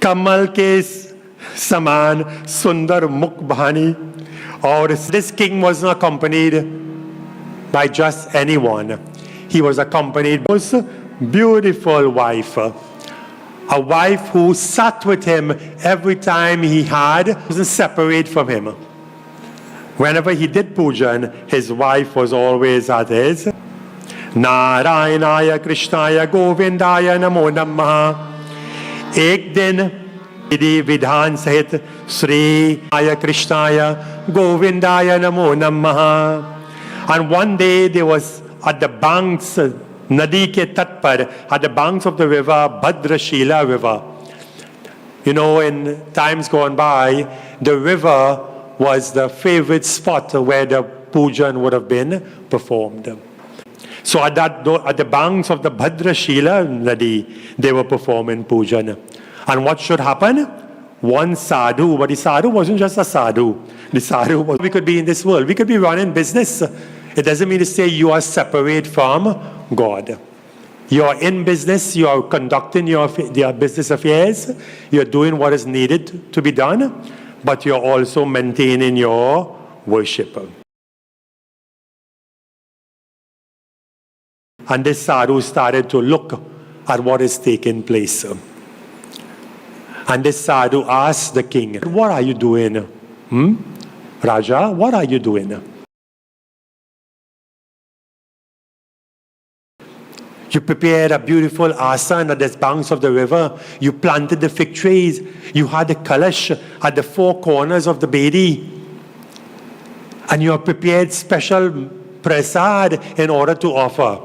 कमल के समान सुंदर मुख भानी. Or this king was not accompanied by just anyone. He was accompanied by his beautiful wife. A wife who sat with him every time he wasn't separate from him. Whenever he did pujan, his wife was always at his. Narayanaya Krishnaya Govindaya Namo Namaha. एक दिन विधि विधान सहित श्री आय कृष्णाय गोविंदाय नमो नमः. And one day there was at the banks, नदी के तट पर, at the banks of the river, Bhadrashila river. You know, in times gone by, the river was the favorite spot where the pujan would have been performed. So at the banks of the Bhadrashila Nadi, they were performing pujan. And what should happen? One sadhu, but the sadhu wasn't just a sadhu. The sadhu was, we could be in this world, we could be running business. It doesn't mean to say you are separate from God. You are in business, you are conducting your business affairs, you're doing what is needed to be done, but you're also maintaining your worship. And this sadhu started to look at what is taking place. And this sadhu asked the king, what are you doing? Raja, what are you doing? You prepared a beautiful asana at the banks of the river. You planted the fig trees. You had the kalash at the four corners of the bedi. And you have prepared special prasad in order to offer.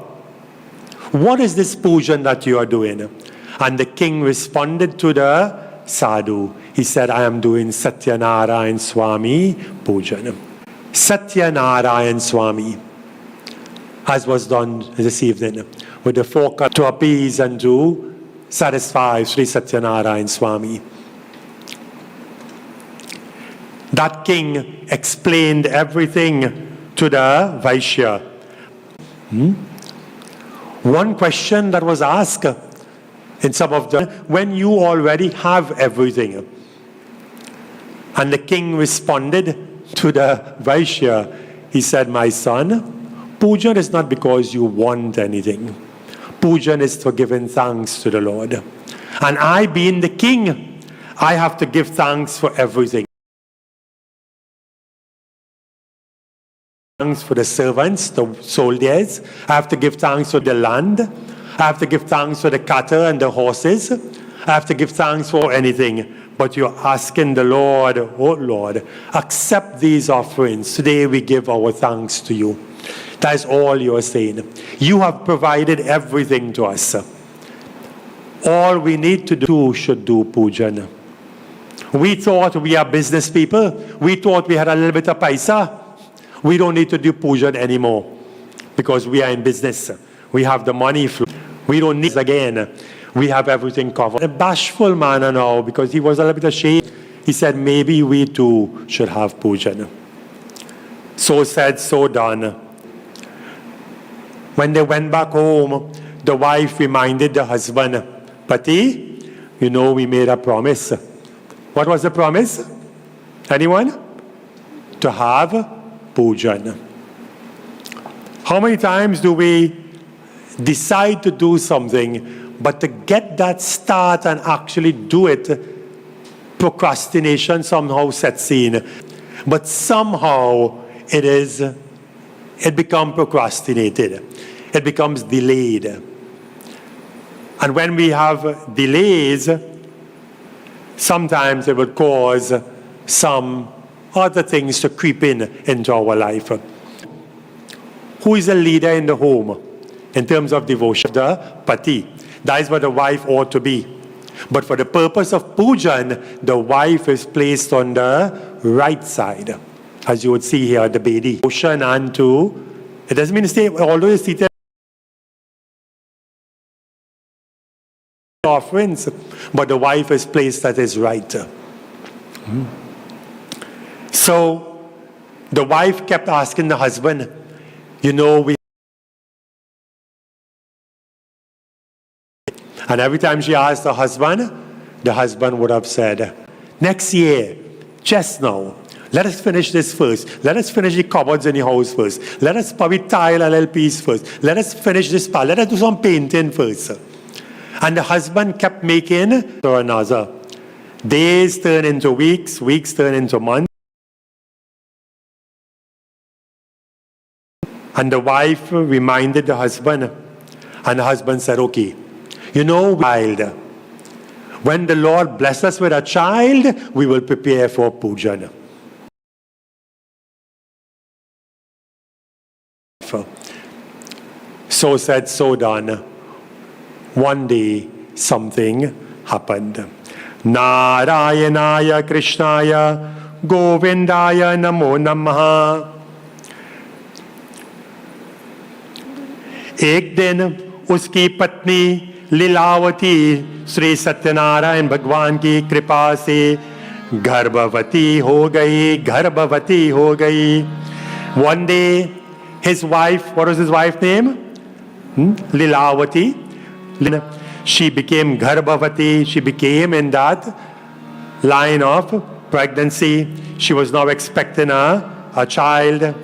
What is this pujan that you are doing? And the king responded to the sadhu. He said, I am doing Satya narayan Swami pujan. Satya narayan Swami, as was done this evening, with the focus to appease and to satisfy Sri Satya narayan Swami. That king explained everything to the Vaishya. One question that was asked in some of the, when you already have everything. And the king responded to the Vaishya. He said, my son, pujan is not because you want anything. Pujan is for giving thanks to the Lord. And I, being the king, I have to give thanks for everything. Thanks for the servants, the soldiers. I have to give thanks for the land. I have to give thanks for the cattle and the horses. I have to give thanks for anything. But you're asking the Lord, oh Lord, accept these offerings. Today we give our thanks to you. That is all you're saying. You have provided everything to us. All we need to do should do pujan. We thought we are business people. We thought we had a little bit of paisa. We don't need to do pujan anymore because we are in business. We have the money flow. We don't need again. We have everything covered. A bashful manner now, because he was a little bit ashamed. He said, maybe we too should have pujan. So said, so done. When they went back home, the wife reminded the husband, Pati, you know we made a promise. What was the promise? Anyone? To have pujan. How many times do we decide to do something, but to get that start and actually do it, procrastination somehow sets in. But somehow it becomes procrastinated. It becomes delayed. And when we have delays, sometimes it would cause some other things to creep into our life. Who is a leader in the home in terms of devotion? The pati. That is what the wife ought to be. But for the purpose of pujan, the wife is placed on the right side, as you would see here, the bedi. Devotion and to, it doesn't mean to say, although it's seated offerings, but the wife is placed at his right. So the wife kept asking the husband, you know, and every time she asked the husband, the husband would have said, next year, just now, let us finish this first. Let us finish the cupboards in the house first. Let us probably tile a little piece first. Let us finish this part. Let us do some painting first. And the husband kept making to another. Days turn into weeks, weeks turn into months. And the wife reminded the husband, and the husband said, okay, you know, child, when the Lord bless us with a child, we will prepare for pujan. So said, so done. One day, something happened. Narayanaya Krishnaya Govindaya Namo Namaha. एक दिन उसकी पत्नी लीलावती श्री सत्यनारायण भगवान की कृपा से गर्भवती हो गई. One day, his wife, what was his wife's name? Lilavati. She became garbhavati. She became in that line of pregnancy. She was now expecting a child.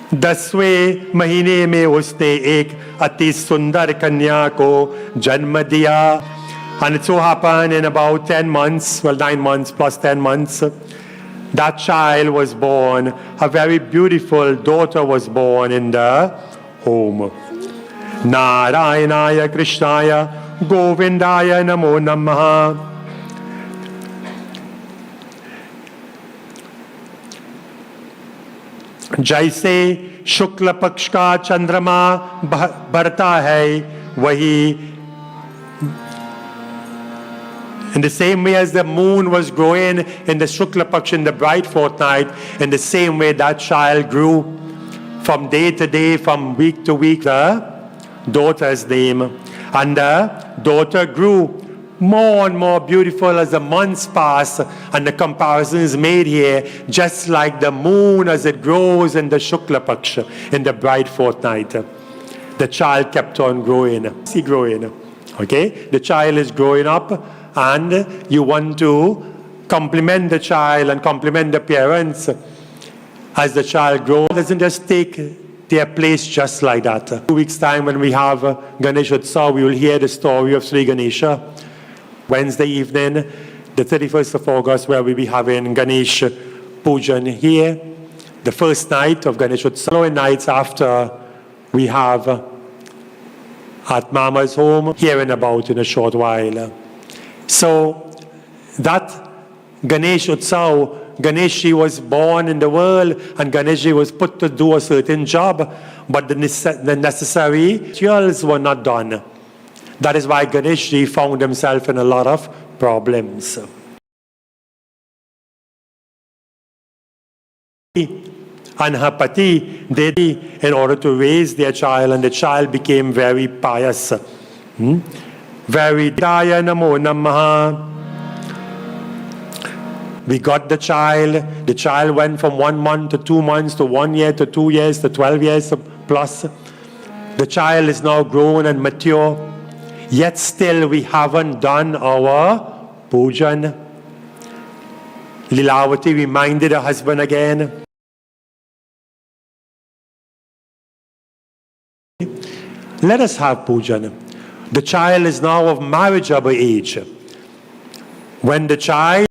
10वें महीने में उसने एक अति सुंदर कन्या को जन्म दिया. And it so happened in about 10 months, well 9 months plus 10 months, that child was born. A very beautiful daughter was born in the home. Narayanaya Krishnaya Govindaya Namo Namaha. जैसे शुक्ल पक्ष का चंद्रमा बढ़ता है वही, in the same way as the moon was growing in the Shukla Paksh, in the bright fortnight, in the same way that child grew from day to day, from week to week, the daughter's name. And the daughter grew more and more beautiful as the months pass, and the comparison is made here, just like the moon as it grows in the Shukla Paksh, in the bright fortnight. The child kept on growing. Okay? The child is growing up, and you want to compliment the child and compliment the parents as the child grows. It doesn't just take their place just like that. 2 weeks' time, when we have Ganesh Utsav, we will hear the story of Sri Ganesha. Wednesday evening, the 31st of August, where we'll be having Ganesh Pujan here. The first night of Ganesh Utsav. Following nights after, we have at Mama's home, here and about in a short while. So that Ganesh Utsav, Ganeshji was born in the world, and Ganeshji was put to do a certain job, but the necessary rituals were not done. That is why Ganeshji found himself in a lot of problems. And her pati did in order to raise their child, and the child became very pious. Very Daya Namo Namaha. We got the child. The child went from 1 month to 2 months to 1 year to 2 years to 12 years plus. The child is now grown and mature. Yet still we haven't done our pujan. Lilavati reminded her husband again. Let us have pujan. The child is now of marriageable age. When the child,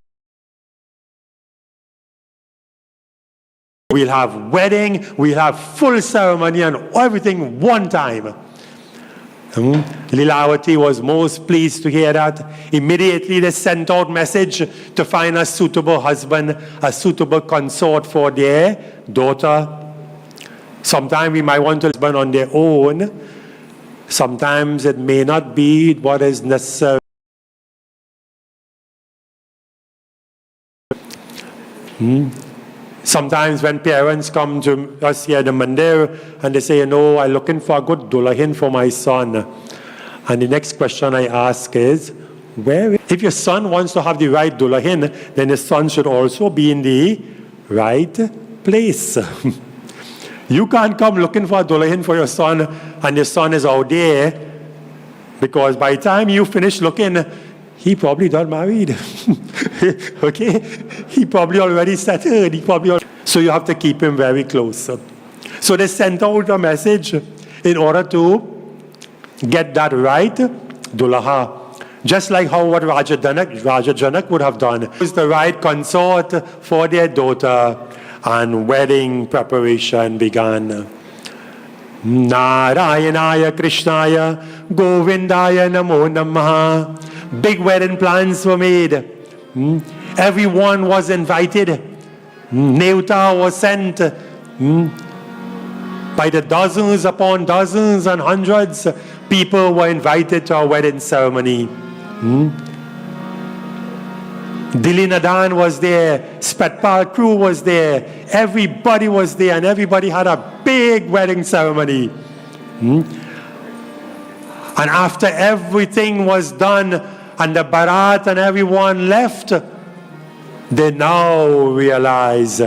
we'll have wedding, we'll have full ceremony and everything one time. Lilavati was most pleased to hear that. Immediately they sent out message to find a suitable husband, a suitable consort for their daughter. Sometimes we might want a husband on their own. Sometimes it may not be what is necessary. Sometimes when parents come to us here at the Mandir and they say, I'm looking for a good dulahin for my son. And the next question I ask is, if your son wants to have the right dulahin, then his son should also be in the right place. You can't come looking for a dulahin for your son and your son is out there Because by the time you finish looking, he probably not married. Okay? He probably already settled. So you have to keep him very close. So they sent out a message in order to get that right, Dulaha. Just like how what Raja Janak would have done. It was the right consort for their daughter, and wedding preparation began. Narayanaya Krishnaya Govindaya Namo Namaha. Big wedding plans were made. Everyone was invited. Neuta was sent by the dozens upon dozens and hundreds. People were invited to our wedding ceremony. Dili Nadan was there, Spetpal crew was there, everybody was there, and everybody had a big wedding ceremony. And after everything was done and the Bharat and everyone left, they now realize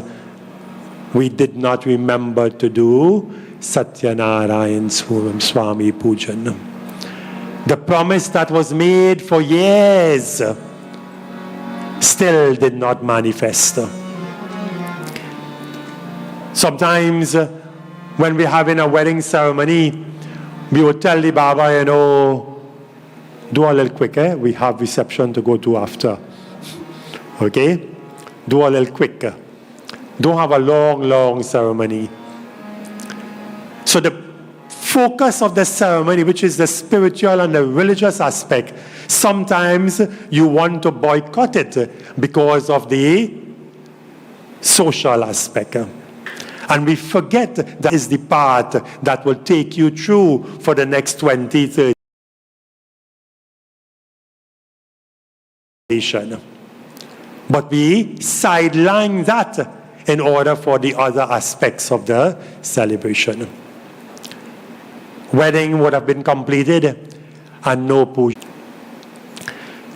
we did not remember to do Satya narayan Swami Pujan. The promise that was made for years still did not manifest. Sometimes when we're having a wedding ceremony, we would tell the Baba, you know, do a little quicker. We have reception to go to after. Okay? Do a little quicker. Don't have a long ceremony. So the focus of the ceremony, which is the spiritual and the religious aspect, sometimes you want to boycott it because of the social aspect. And we forget that is the path that will take you through for the next 20, 30 years. But we sideline that in order for the other aspects of the celebration. Wedding would have been completed and no puja.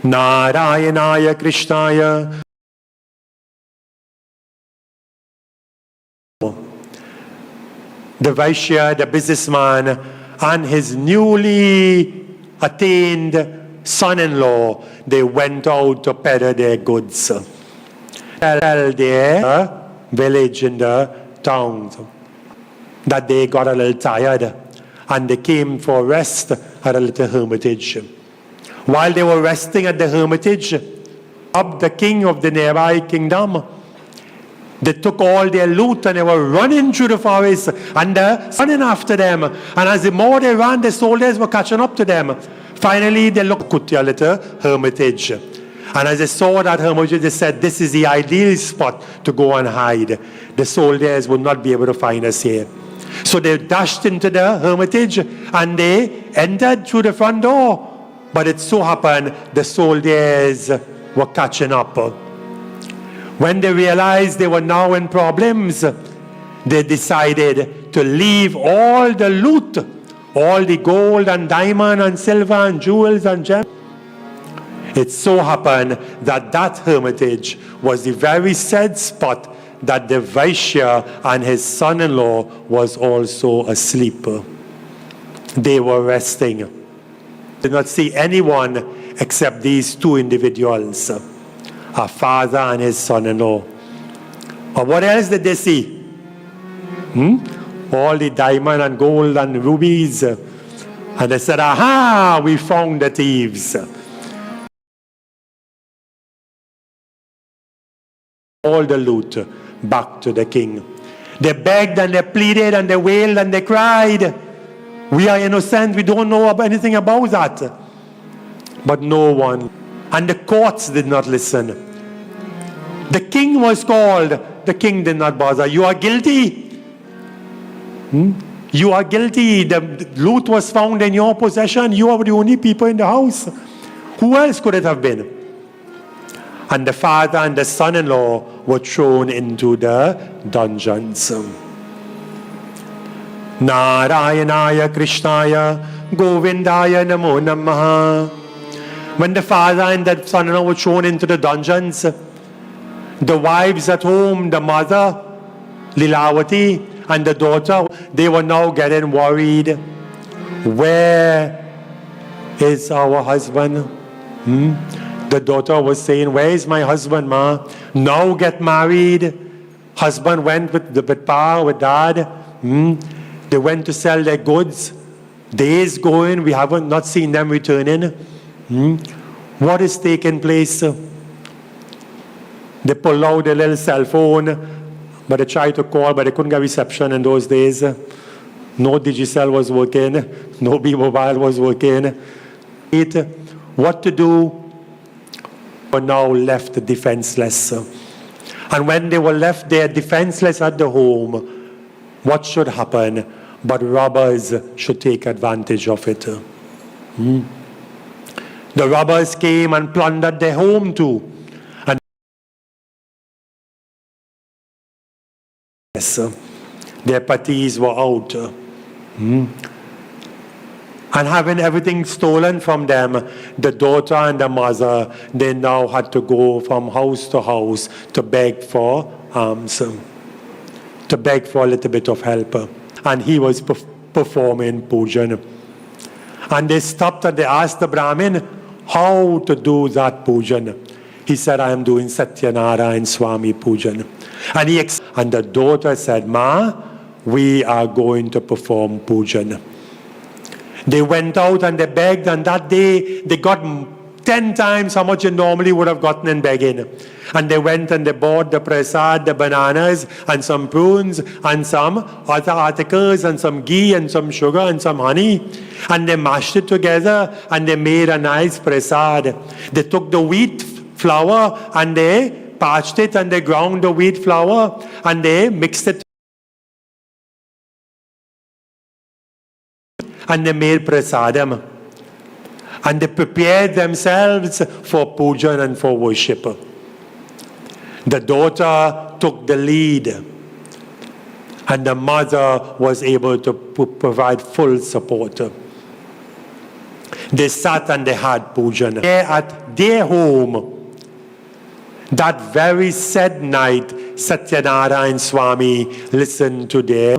Narayanaya Krishnaya. The Vaishya, the businessman, and his newly attained son-in-law, they went out to peddle their goods. Tell their village in the town that they got a little tired and they came for rest at a little hermitage. While they were resting at the hermitage, up the king of the nearby kingdom, they took all their loot and they were running through the forest and running after them. And as the more they ran, the soldiers were catching up to them. Finally, they looked at a little hermitage. And as they saw that hermitage, they said, this is the ideal spot to go and hide. The soldiers would not be able to find us here. So they dashed into the hermitage and they entered through the front door. But it so happened the soldiers were catching up. When they realized they were now in problems, they decided to leave all the loot, all the gold and diamond and silver and jewels and gems. It so happened that that hermitage was the very said spot that the Vaishya and his son-in-law was also asleep. They were resting. Did not see anyone except these two individuals, a father and his son-in-law. But what else did they see? All the diamond and gold and rubies. And they said, aha, we found the thieves. All the loot back to the king. They begged and they pleaded and they wailed and they cried. We are innocent, we don't know anything about that. But no one. And the courts did not listen. The king was called. The king did not bother. You are guilty. You are guilty. The loot was found in your possession. You are the only people in the house. Who else could it have been? And the father and the son-in-law were thrown into the dungeons. Narayanaya Krishnaya Govindaya Namo Namaha. When the father and the son-in-law were thrown into the dungeons, the wives at home, the mother, Lilavati, and the daughter, they were now getting worried. Where is our husband? The daughter was saying, where is my husband, ma? Now get married. Husband went with pa, with dad. They went to sell their goods. Days going, we haven't not seen them returning. What is taking place? They pulled out their little cell phone, but they tried to call, but they couldn't get reception in those days. No Digicel was working. No B-Mobile was working. What to do? Were now left defenseless. And when they were left there defenseless at the home, what should happen? But robbers should take advantage of it. The robbers came and plundered their home too. And yes, their patis were out. And having everything stolen from them, the daughter and the mother, they now had to go from house to house to beg for alms, to beg for a little bit of help. And he was performing pujan. And they stopped and they asked the Brahmin how to do that pujan. He said, I am doing Satya narayan Swami pujan. And the daughter said, Ma, we are going to perform pujan. They went out and they begged, and that day they got 10 times how much you normally would have gotten in begging. And they went and they bought the prasad, the bananas, and some prunes, and some other articles, and some ghee, and some sugar, and some honey. And they mashed it together, and they made a nice prasad. They took the wheat flour, and they parched it, and they ground the wheat flour, and they mixed it. And they made prasadam. And they prepared themselves for pujan and for worship. The daughter took the lead. And the mother was able to provide full support. They sat and they had pujan. There at their home, that very sad night, Satya narayan Swami listened to their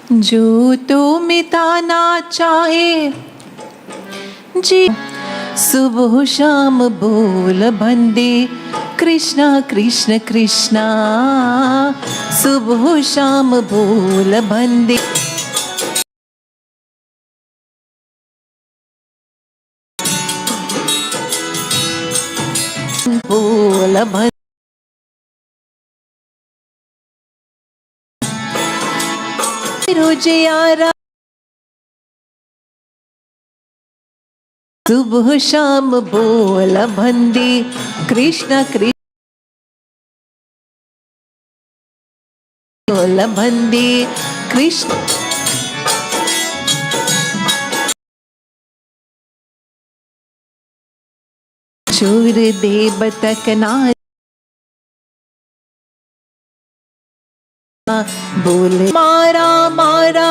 जो तो मिटाना चाहे जी सुबह शाम बोल बंदे कृष्णा कृष्ण कृष्णा सुबह शाम बोल बंदे बोल बंदे रोजे यारा सुबह शाम बोल बंदे कृष्ण कृष्ण बोल बंदे कृष्ण चोर दे बतक ना बोले मारा मारा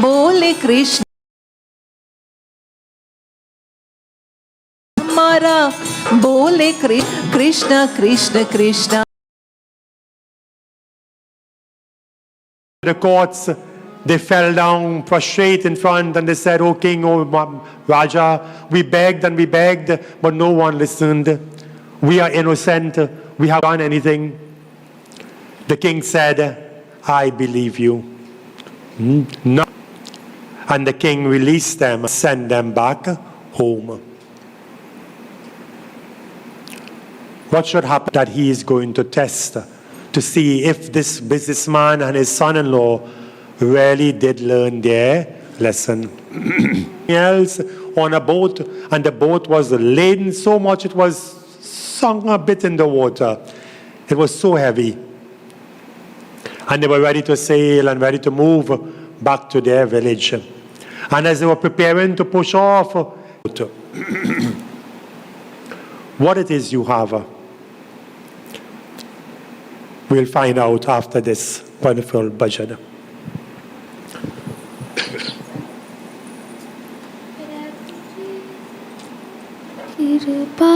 बोले कृष्ण मारा बोले Krishna Krishna Krishna. The courts, they fell down prostrate in front and they said, "O King, O Raja, we begged and we begged, but no one listened. We are innocent. We haven't done anything." The king said, "I believe you." No. And the king released them, sent them back home. What should happen? That he is going to test to see if this businessman and his son-in-law really did learn their lesson. Else on a boat, and the boat was laden so much it was sunk a bit in the water. It was so heavy. And they were ready to sail and ready to move back to their village. And as they were preparing to push off, what it is you have, we'll find out after this. wonderful bhajan. कृपा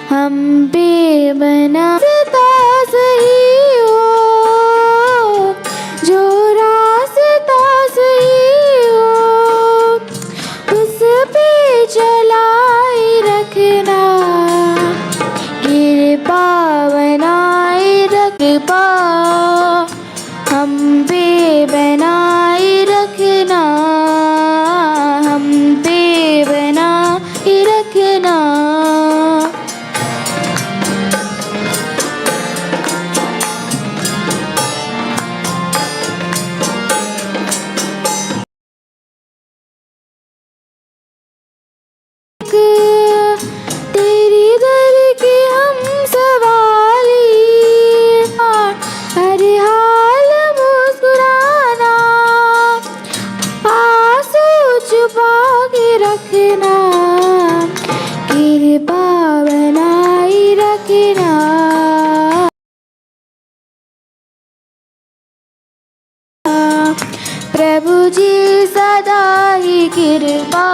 हम पे बना सही हो, जो रास्ता सही हो उस पे चलाए रखना, कृपा बनाए कृपा हम पे बनाए रखना, हम पे बनाए रखना। तेरी दर के हम सवाली, हर हाल मुस्कुराना, आंसू छुपा के रखना, कृपा बनाए रखना। प्रभु जी सदा ही कृपा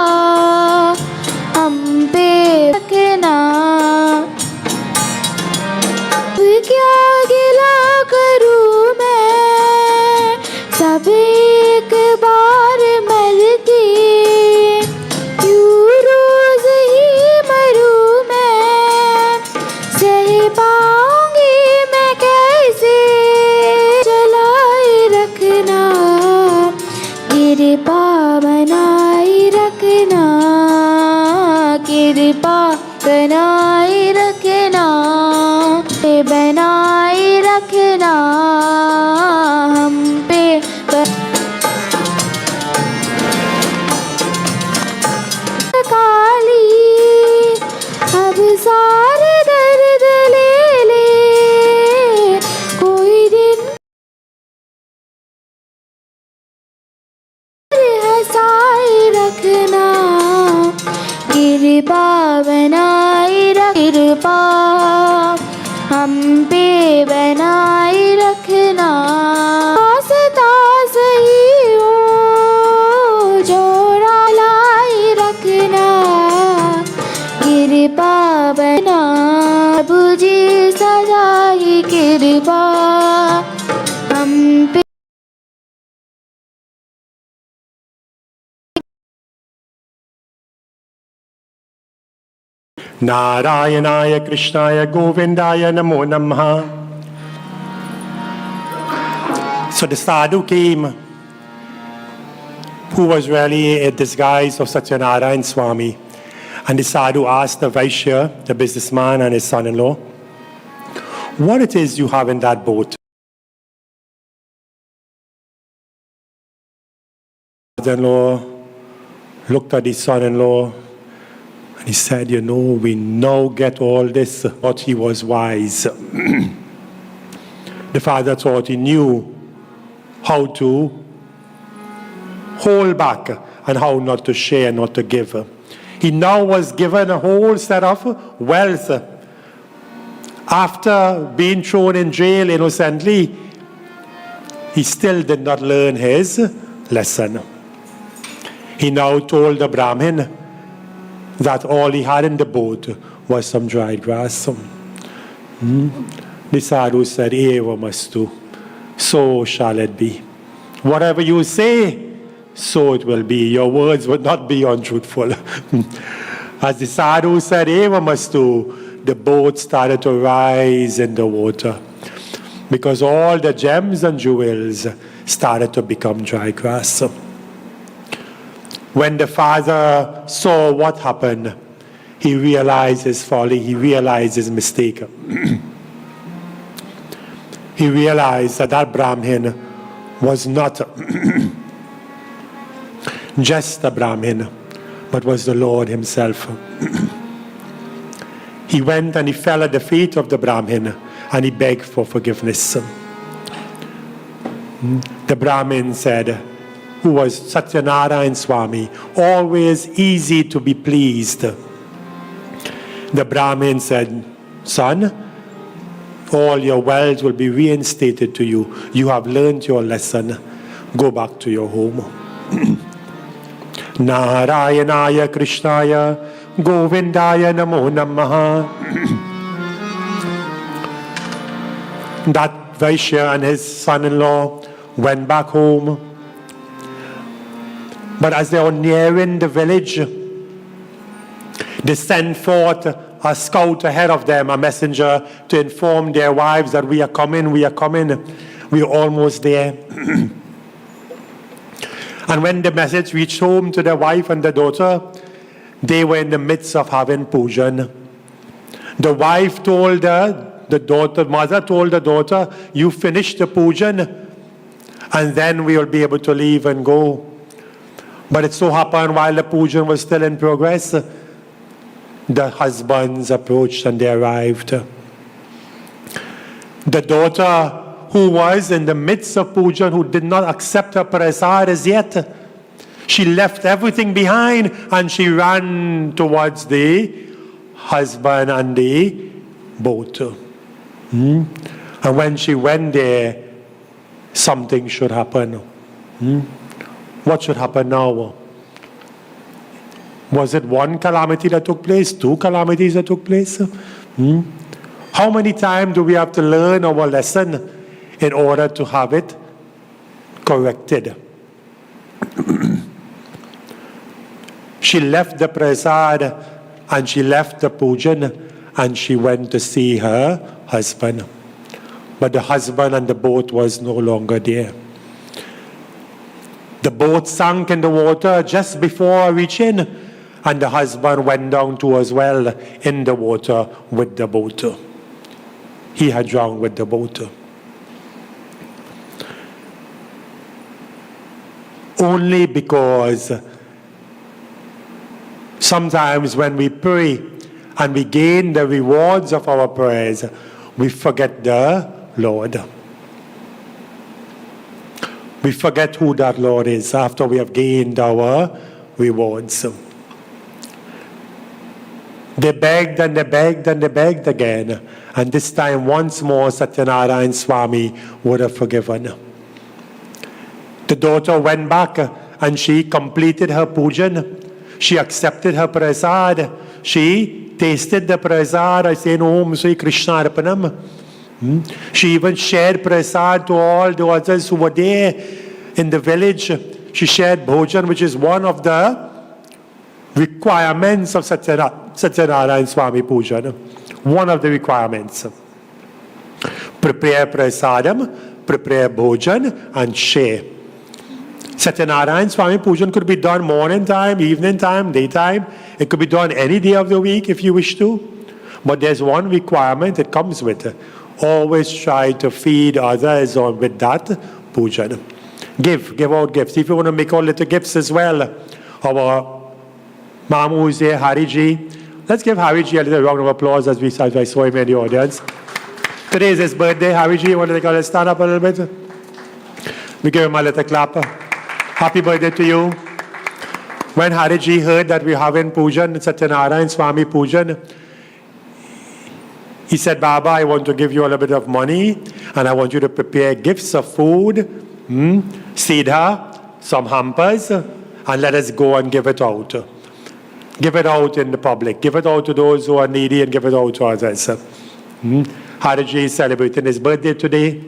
हम पे रखना। क्या गिला करूं मैं, सब एक बार मरती, क्यों रोज ही मरूं मैं, सह पाऊंगी मैं कैसे, चलाए रखना, कृपा बनाए रखना, कृपा बनाए रखना, बनाए रखना हम पे काली, अब सारे दर्द ले ले, कोई दिन हंसाए रखना, कृपा बनाए कृपा हम पे बनाए रखना। रास्ता सही हो, जोड़ा लाए रखना, कृपा बना। प्रभु जी सदा ही कृपा हम पे Narayanaaya Krishnaya Govindaya Namo Namaha. So the sadhu came, who was really a disguise of Satya Narayan Swami. And the sadhu asked the Vaishya, the businessman and his son-in-law, what it is you have in that boat? The son-in-law looked at his son-in-law and he said, you know, we now get all this. Thought he was wise. The father thought he knew how to hold back and how not to share, not to give. He now was given a whole set of wealth. After being thrown in jail innocently, he still did not learn his lesson. He now told the Brahmin that all he had in the boat was some dried grass. The sadhu said, Eva mastu, so shall it be. Whatever you say, so it will be. Your words would not be untruthful. As the sadhu said, Eva mastu, the boat started to rise in the water, because all the gems and jewels started to become dry grass. When the father saw what happened, he realized his folly, he realized his mistake. He realized that that Brahmin was not just a Brahmin, but was the Lord himself. He went and he fell at the feet of the Brahmin and he begged for forgiveness. The Brahmin said, who was Satya narayan Swami, always easy to be pleased. The Brahmin said, son, All your wealth will be reinstated to you. You have learned your lesson. Go back to your home. Narayanaya Krishnaya Govindaya Namo Namaha. That Vaishya and his son-in-law went back home. But as they were nearing the village, they sent forth a scout ahead of them, a messenger, to inform their wives that we are coming, we are almost there. And when the message reached home to the wife and the daughter, they were in the midst of having pujan. The wife told mother told the daughter, you finish the pujan and then we will be able to leave and go. But it so happened while the pujan was still in progress, the husbands approached and they arrived. The daughter, who was in the midst of pujan, who did not accept her prasad as yet, she left everything behind and she ran towards the husband and the boat. And when she went there, something should happen. What should happen now? Was it one calamity that took place? Two calamities that took place? How many times do we have to learn our lesson in order to have it corrected? She left the prasad and she left the pujan and she went to see her husband. But the husband and the boat was no longer there. The boat sank in the water just before reaching, and the husband went down too as well in the water with the boat. He had drowned with the boat. Only because sometimes when we pray and we gain the rewards of our prayers, we forget the Lord. We forget who that Lord is after we have gained our rewards. They begged and they begged and they begged again. And this time once more Satya narayan Swami would have forgiven. The daughter went back and she completed her pujan. She accepted her prasad. She tasted the prasad. I say, Om Sri Krishna Arpanam. She even shared prasad to all the others who were there in the village. She shared bhojan, which is one of the requirements of Satya narayan Swami Pujan. One of the requirements. Prepare prasadam, prepare bhojan, and share. Satya narayan Swami Pujan could be done morning time, evening time, daytime. It could be done any day of the week if you wish to. But there's one requirement that comes with it. Always try to feed others with that pujan. Give out gifts. If you want to make all little gifts as well, our Mamu who's there, Hariji, let's give Hariji a little round of applause as I saw him in the audience. Today is his birthday. Hariji, you want to stand up a little bit? We give him a little clap. Happy birthday to you. When Hariji heard that we're having pujan, Satya narayan Swami Pujan, he said, Baba, I want to give you a little bit of money and I want you to prepare gifts of food, siddha, some hampers, and let us go and give it out. Give it out in the public. Give it out to those who are needy and give it out to others. Hariji is celebrating his birthday today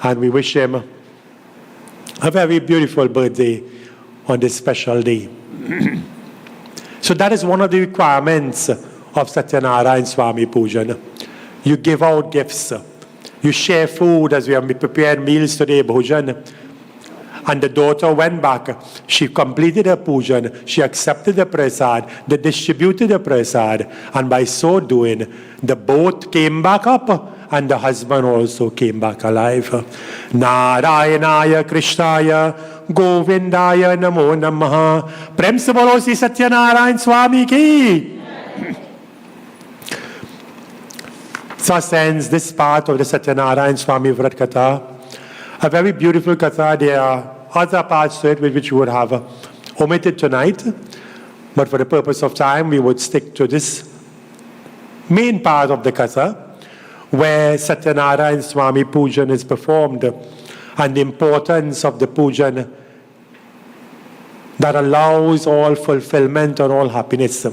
and we wish him a very beautiful birthday on this special day. So that is one of the requirements of Satya narayan Swami Pujan. You give out gifts. You share food as we have prepared meals today, bhojan. And the daughter went back. She completed her pujan. She accepted the prasad. They distributed the prasad. And by so doing, the boat came back up and the husband also came back alive. Narayanaya Krishnaya Govindaya Namo Namaha. Prem se bolo Sri Satya narayan Swami ki. Thus ends this part of the Satya narayan Swami Vrat Katha. A very beautiful katha. There are other parts to it which we would have omitted tonight. But for the purpose of time, we would stick to this main part of the katha, where Satya narayan Swami Pujan is performed, and the importance of the pujan that allows all fulfillment and all happiness.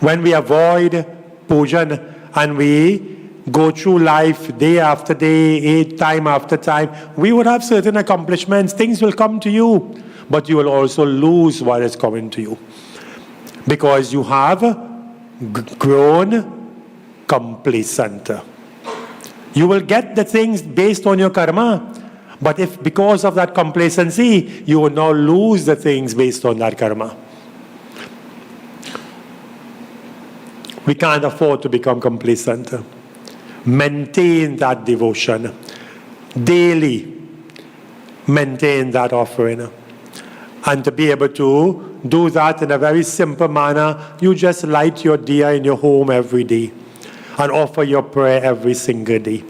When we avoid pujan and we go through life day after day, time after time, we would have certain accomplishments. Things will come to you, but you will also lose what is coming to you, because you have grown complacent. You will get the things based on your karma, but if because of that complacency, you will now lose the things based on that karma. We can't afford to become complacent. Maintain that devotion. Daily maintain that offering. And to be able to do that in a very simple manner, you just light your diya in your home every day and offer your prayer every single day.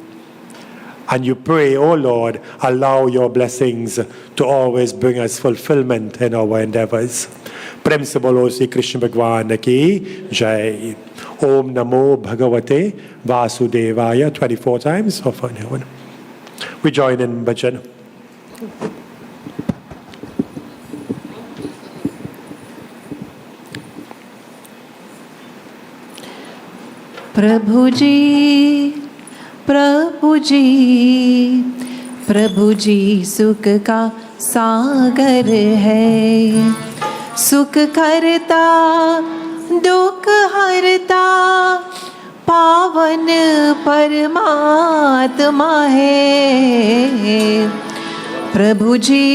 And you pray, oh Lord, allow your blessings to always bring us fulfillment in our endeavors. Prem se bolo Sri Krishna Bhagwan ki Jai. Om Namo Bhagavate Vasudevaya. 24 times. We join in bhajan. प्रभु जी, प्रभु जी, प्रभु जी सुख का सागर है, सुख करता दुख हरता, पावन परमात्मा है। प्रभु जी,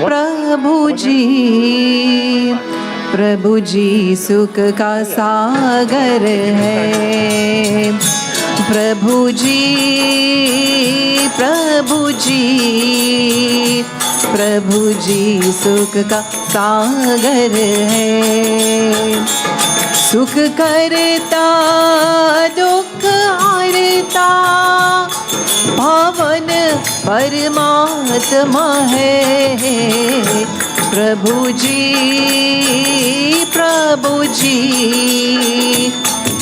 प्रभु जी, प्रभु जी सुख का सागर है। प्रभु जी, प्रभु जी, प्रभु जी सुख का सागर है, सुख करता दुख हरता, पावन परमात्मा है। प्रभु जी, प्रभु जी,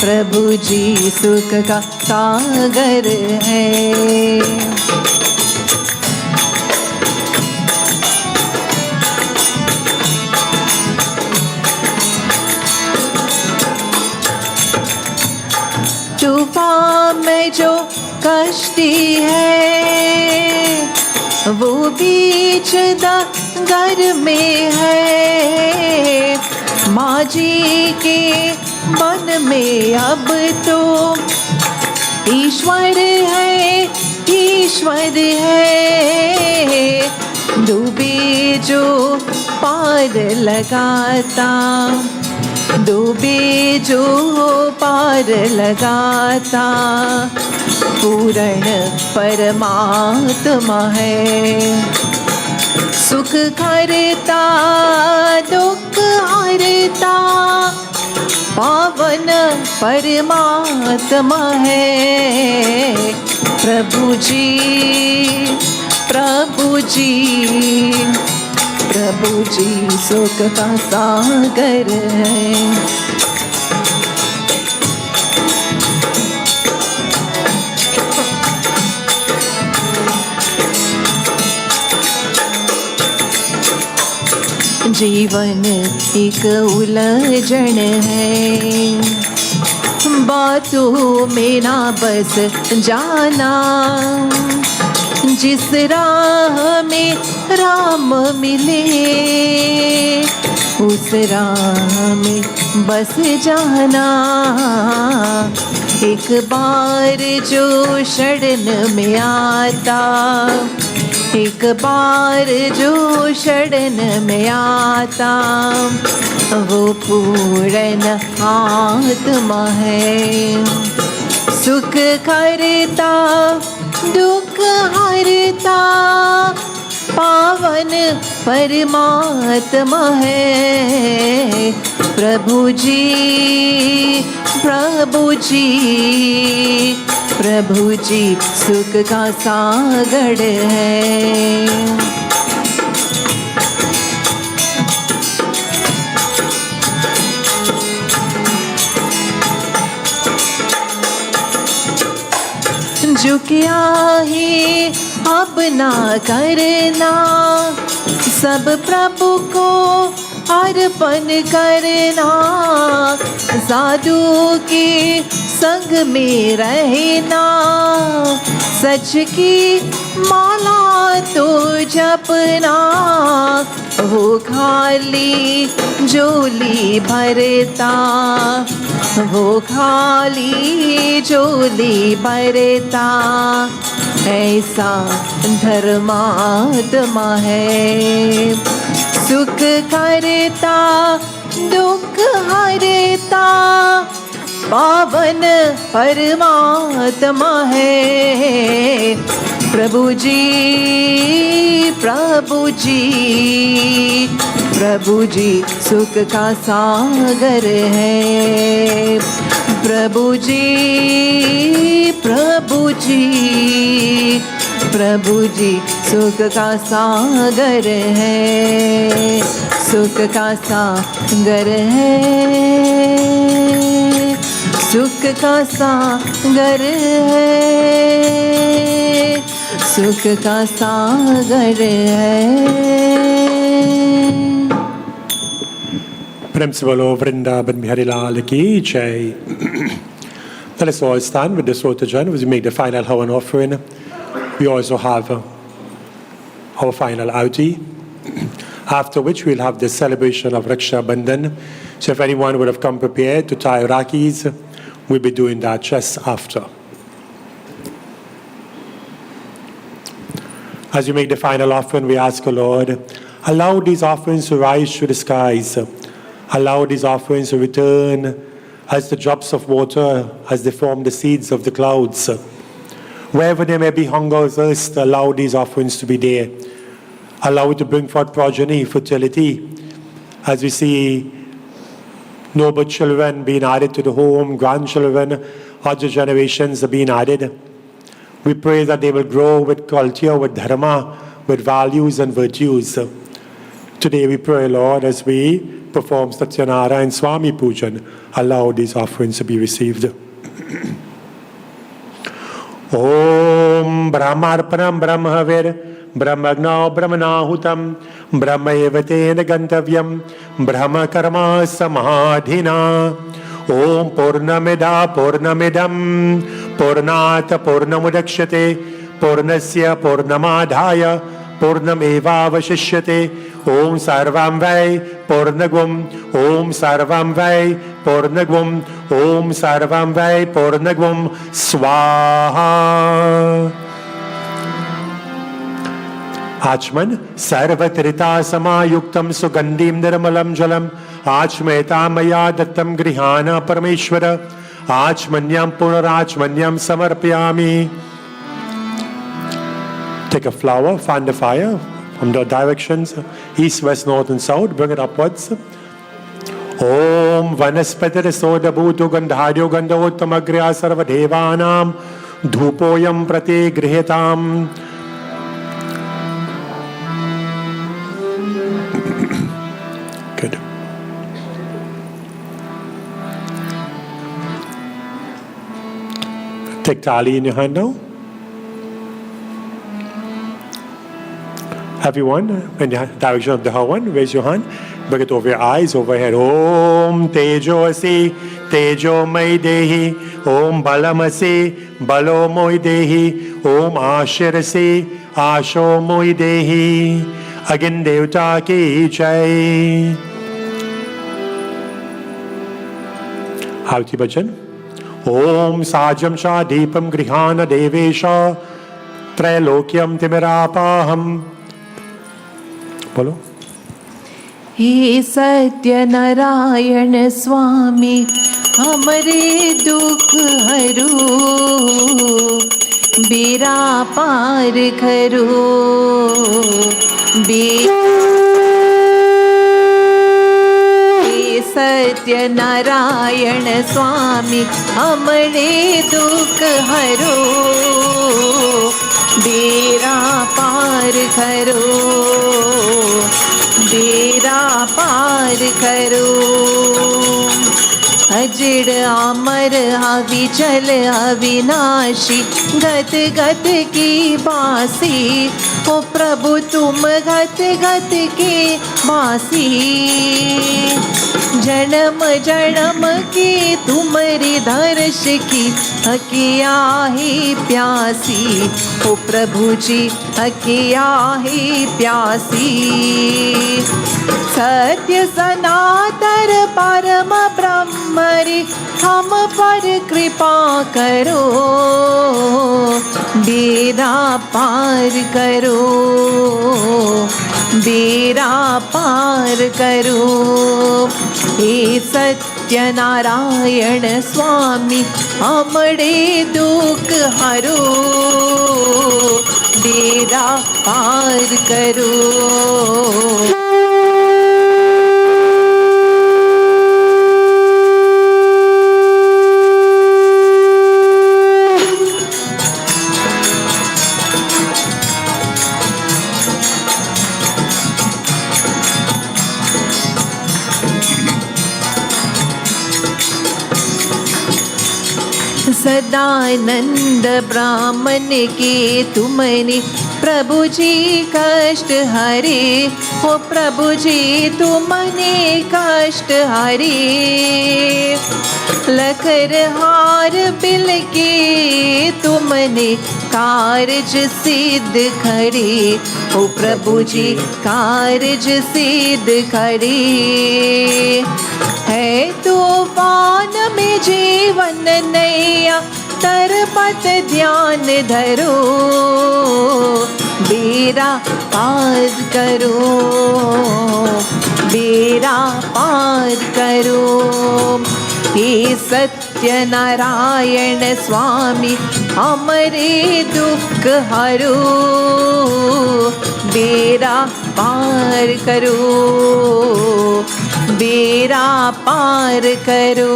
प्रभु जी सुख का सागर है। तूफान में जो कश्ती है, वो बीच दर में है। माँ जी के मन में अब तो ईश्वर है, ईश्वर है। डूबे जो पार लगाता, डूबे जो पार लगाता, पूर्ण परमात्मा है। सुख करता दुख हरता, पावन परमात्मा है। प्रभु जी, प्रभु जी, प्रभु जी सुख का सागर है। जीवन एक उलझन है, बातों में ना बस जाना। जिस राह में राम मिले, उस राह में बस जाना। एक बार जो शरण में आता, एक बार जो शरण में आता, वो पूर्ण आत्मा है। सुख करता दुख हरता, पावन परमात्मा है। प्रभु जी, प्रभु जी, प्रभु जी सुख का सागर है। अपना करना, सब प्रभु को अर्पण करना, साधु के संग में रहना, सच की माला तो जपना, वो खाली झोली भरता, वो खाली झोली भरता, ऐसा धर्मात्मा है। सुख करता दुख हरता, पावन परमात्मा है। प्रभु जी प्रभु जी प्रभु जी सुख का सागर है। प्रभु जी प्रभु जी प्रभु जी सुख का सागर है, सुख का सागर है, सुख का सागर है, सुख का सागर है। प्रेम से बोलो वृंदावन बिहारी लाल की जय। Let us all stand with the Sotajan as we make the final Havan offering. We also have our final Audi, after which we'll have the celebration of Raksha Bandhan. So if anyone would have come prepared to tie Rakis, we'll be doing that just after. As we make the final offering, we ask, O Lord, allow these offerings to rise to the skies. Allow these offerings to return as the drops of water, as they form the seeds of the clouds. Wherever there may be hunger or thirst, allow these offerings to be there. Allow it to bring forth progeny, fertility. As we see noble children being added to the home, grandchildren, other generations are being added. We pray that they will grow with culture, with dharma, with values and virtues. Today we pray, Lord, as we perform Satya narayan Swami Pujan, allow these offerings to be received. Om Brahmarpanam Brahmavir Brahmagna Brahmanahutam Brahmayevate Gantavyam Brahma Karma Samadhina. Om Purnamida Purnamidam Purnata Purnamudakshate Purnasya Purnamadhaya Purnameva Vashishyate. Om Sarvam Vai Purnagum Om Sarvam Vai Purnagum Om Sarvam Vai Purnagum Swaha. Achman Sarvatrita Samayuktam Sugandhim Nirmalam Jalam Achmeta Maya Dattam Grihana Parameshwara Achmanyam Punarachmanyam Samarpyami. Take a flower, fan the fire from the directions east, west, north and south, bring it upwards. Om Vanaspatara Soda Bhutu Gandhadyo Gandhottamagrya Sarvadevanam Dhupoyam Prati Grihitam. Good. Take tali in your hand now. Everyone, in the direction of the Havan, raise your hand. Bring it over your eyes, overhead. Om Tejo Asi, Tejo Mai Dehi. Om Balamasi, Balo Moi Dehi. Om Ashirasi, Asho Moi Dehi. Again, Devta Ki Jai. Aarti Bhajan. Om Sajam Shah Deepam Grihana Devesha Trailokyam Timirapaham. बोलो। हे सत्य नारायण स्वामी हमारे दुख हरो, बेड़ा पार करो, हे सत्य नारायण स्वामी हमारे दुख हरो, बेड़ा पार करो, बेड़ा पार करो। अज दृढ़ अमर अविचल अविनाशी गत गत की बासी। ओ प्रभु तुम गत गत के बासी। जन्म जन्म की तुम्हारी दर्श की हकिया ही प्यासी। ओ प्रभु जी हकिया ही प्यासी। सत्य सनातन परम ब्रह्मरि हम पर कृपा करो। बेड़ा पार करो, बेड़ा पार करो। हे सत्य नारायण स्वामी हमरे दुख हरो। बेड़ा पार करो। सदानंद ब्राह्मण के तुमने प्रभु जी कष्ट हरे। हो प्रभु जी तुमने कष्ट हरे। लकर हार बिल के तुमने कारज सिद्ध करे। हो प्रभु जी कारज सिद्ध करे। है तूफान में जीवन नैया तरपत ध्यान धरो। बेड़ा पार करो, बेड़ा पार करो। हे सत्य नारायण स्वामी हमरे दुख हरो। बेड़ा पार करो, बेड़ा पार करो।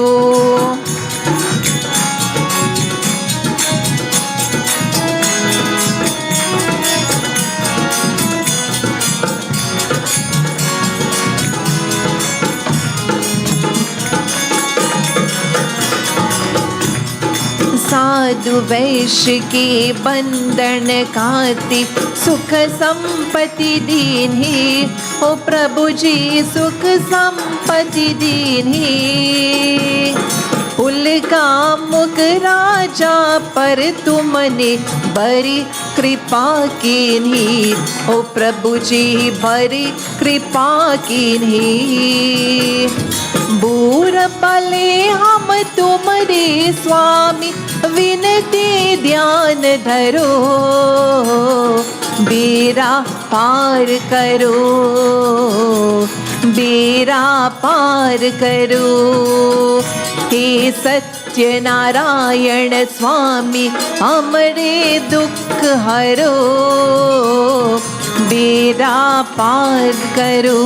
साधु वैश्य के बंधन काति सुख संपत्ति दीन्ही। ओ प्रभु जी सुख संपत्ति दीन्ही। उलका मुख राजा पर तुमने बड़ी कृपा कीन्ही। ओ प्रभु जी बड़ी कृपा कीन्ही। बूढ़ पले हम तुम्हारे स्वामी विनती ध्यान धरो। बेड़ा पार करो, बेड़ा पार करो। हे सत्य नारायण स्वामी हमरे दुख हरो। बेड़ा पार करो,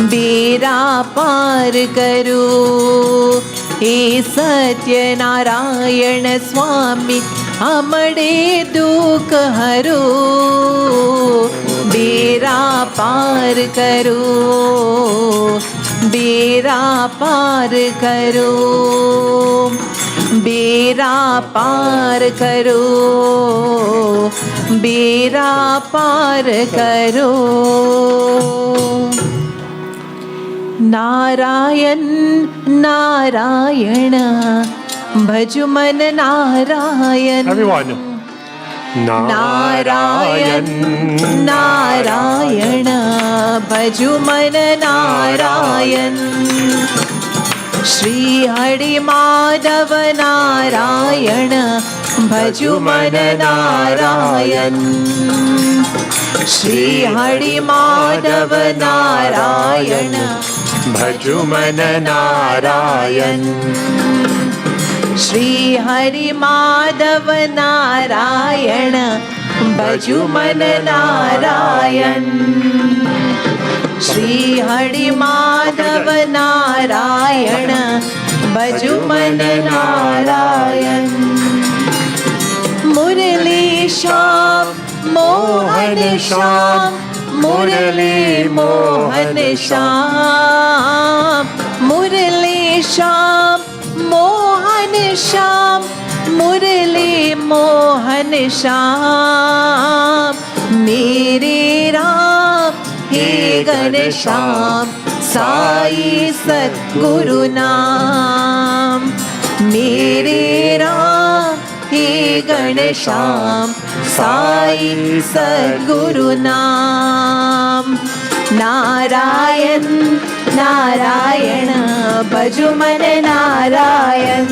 बेड़ा पार करो। हे सत्य नारायण स्वामी हमरे दुख हरो। बेड़ा पार करो, बेड़ा पार करो। बेड़ा पार करो, बेड़ा पार करो। नारायण नारायण भज मन नारायण। Everyone. नारायण नारायण भज मन नारायण। श्री हरि माधव नारायण भज मन नारायण। श्री हरि माधव नारायण भजु मन नारायण। श्री हरि माधव नारायण भजु मन नारायण। श्री हरि माधव नारायण भजु मन नारायण। मुरली श्याम मोहन श्याम, मुरली मोहन श्याम, मुरली श्याम मोहन श्याम मुरली मोहन श्याम मेरे राम हे घनश्याम साई सद्गुरु नाम मेरे राम हे घनश्याम साई सद्गुरु नाम नारायण नारायण भजु मन नारायण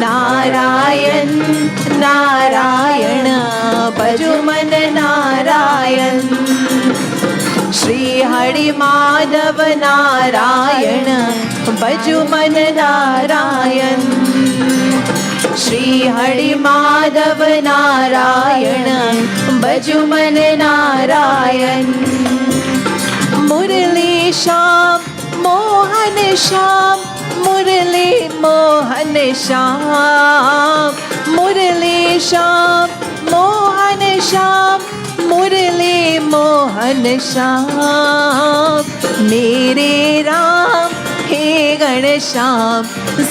नारायण नारायण भजु मन नारायण श्री हरि माधव नारायण भजु मन नारायण श्री हरि माधव नारायण भजु मन नारायण मुरली श्याम मोहन श्याम मुरली मोहन श्याम मुरली श्याम मोहन श्याम मुरली मोहन श्याम मेरे राम हे घनश्याम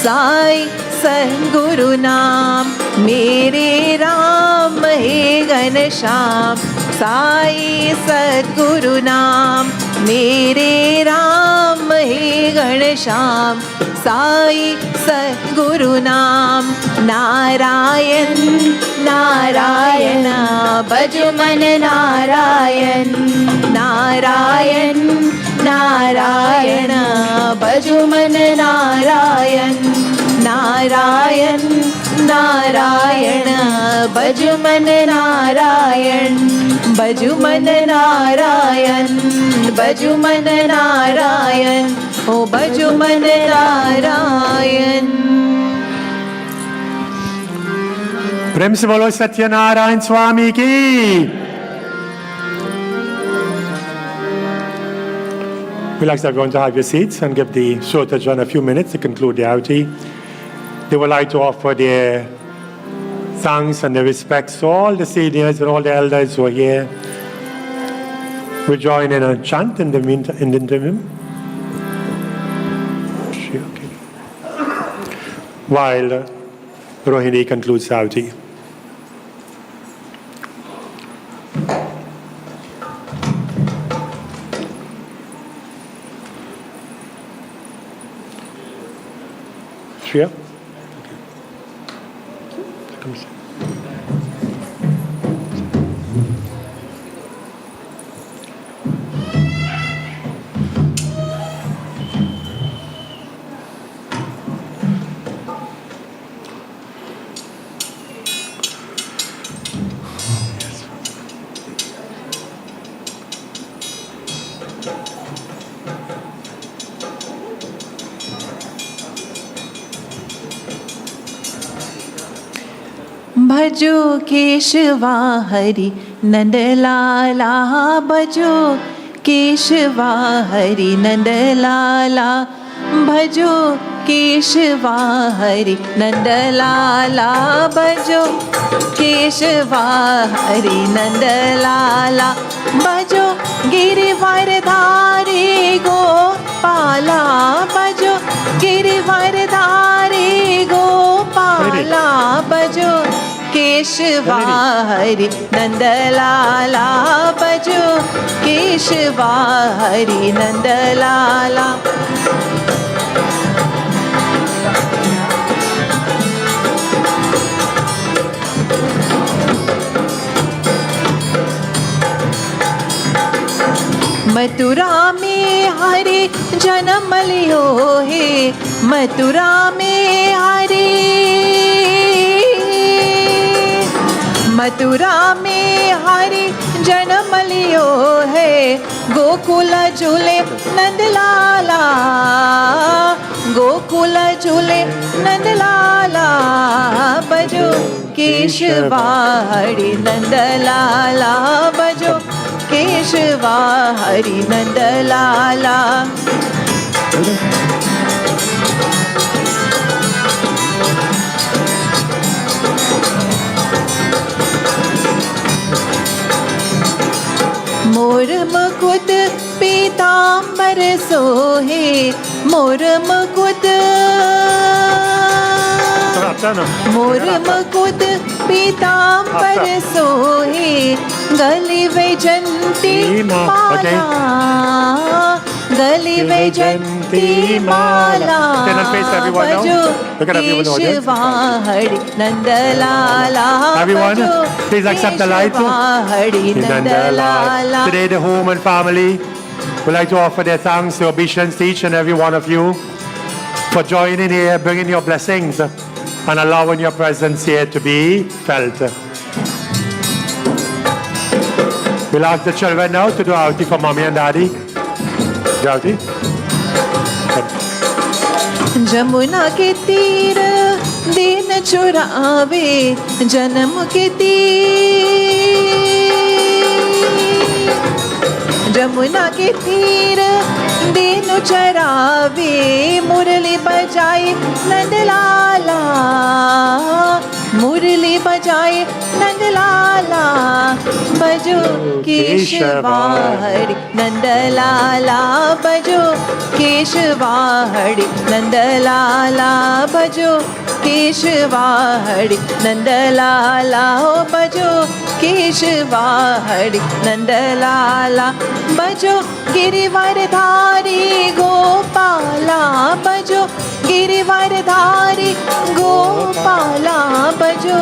साई सद्गुरु नाम मेरे राम हे घनश्याम साई सद्गुरु नाम मेरे राम हे घनश्याम साई सद्गुरु नाम नारायण नारायण भजु मन नारायण नारायण नारायण भजु मन नारायण नारायण नारायण भजु मन नारायण भजु मन नारायण भजु मन नारायण ओ भजु मन नारायण प्रेम से बोलो सत्य नारायण स्वामी की। We'd like everyone to have your seats and give the Shrotajan a few minutes to conclude the arati. They would like to offer their thanks and their respects to all the seniors and all the elders who are here. We'll join in a chant in the interim. Okay. While Rohini concludes the arati. Shreya? भजो केशवा हरि नंदलाला भजो केशवा हरि नंदलाला भजो केशवा हरि नंदलाला भजो केशवा हरि नंदलाला भजो गिरिवरधारी गोपाला भजो गिरिवरधारी गोपाला भजो केशवा हरि नंदलाला भजो केशवा हरि नंदलाला मथुरा में हरि जन्म लियो है मथुरा में हरि मथुरा में हरि जन्म लियो है गोकुल झूले नंदलाला गोकुल झूले नंदलाला बजो केशवा हरि नंदलाला बजो केशवा हरि नंदलाला मोर मुकुट पीतांबर सोहे मोर मुकुट मोर मुकुट पीतांबर सोहे गले वैजंती माला गले वैजंती माला बजो केशवाहरि Nandlala Everyone, please accept the light. Today the home and family would like to offer their thanks to obeisance to each and every one of you for joining here, bringing your blessings and allowing your presence here to be felt. We'll ask the children now to do aarti for mommy and daddy. Do aarti. Jamuna के तीर दिन चुरावे जन्म के तीर जमुना के तीर दिन चरावे मुरली बजाए नंदलाला मुरली बजाए नंदलाला बजो केशवाहरि नंदलाला बजो केशवाहरि नंदलाला बजो केशवाहरि नंदलाला बजो केशवाहरि नंदलाला बजो गिरिवरधारी गोपाला बजो गिरिवरधारी गोपाला बजो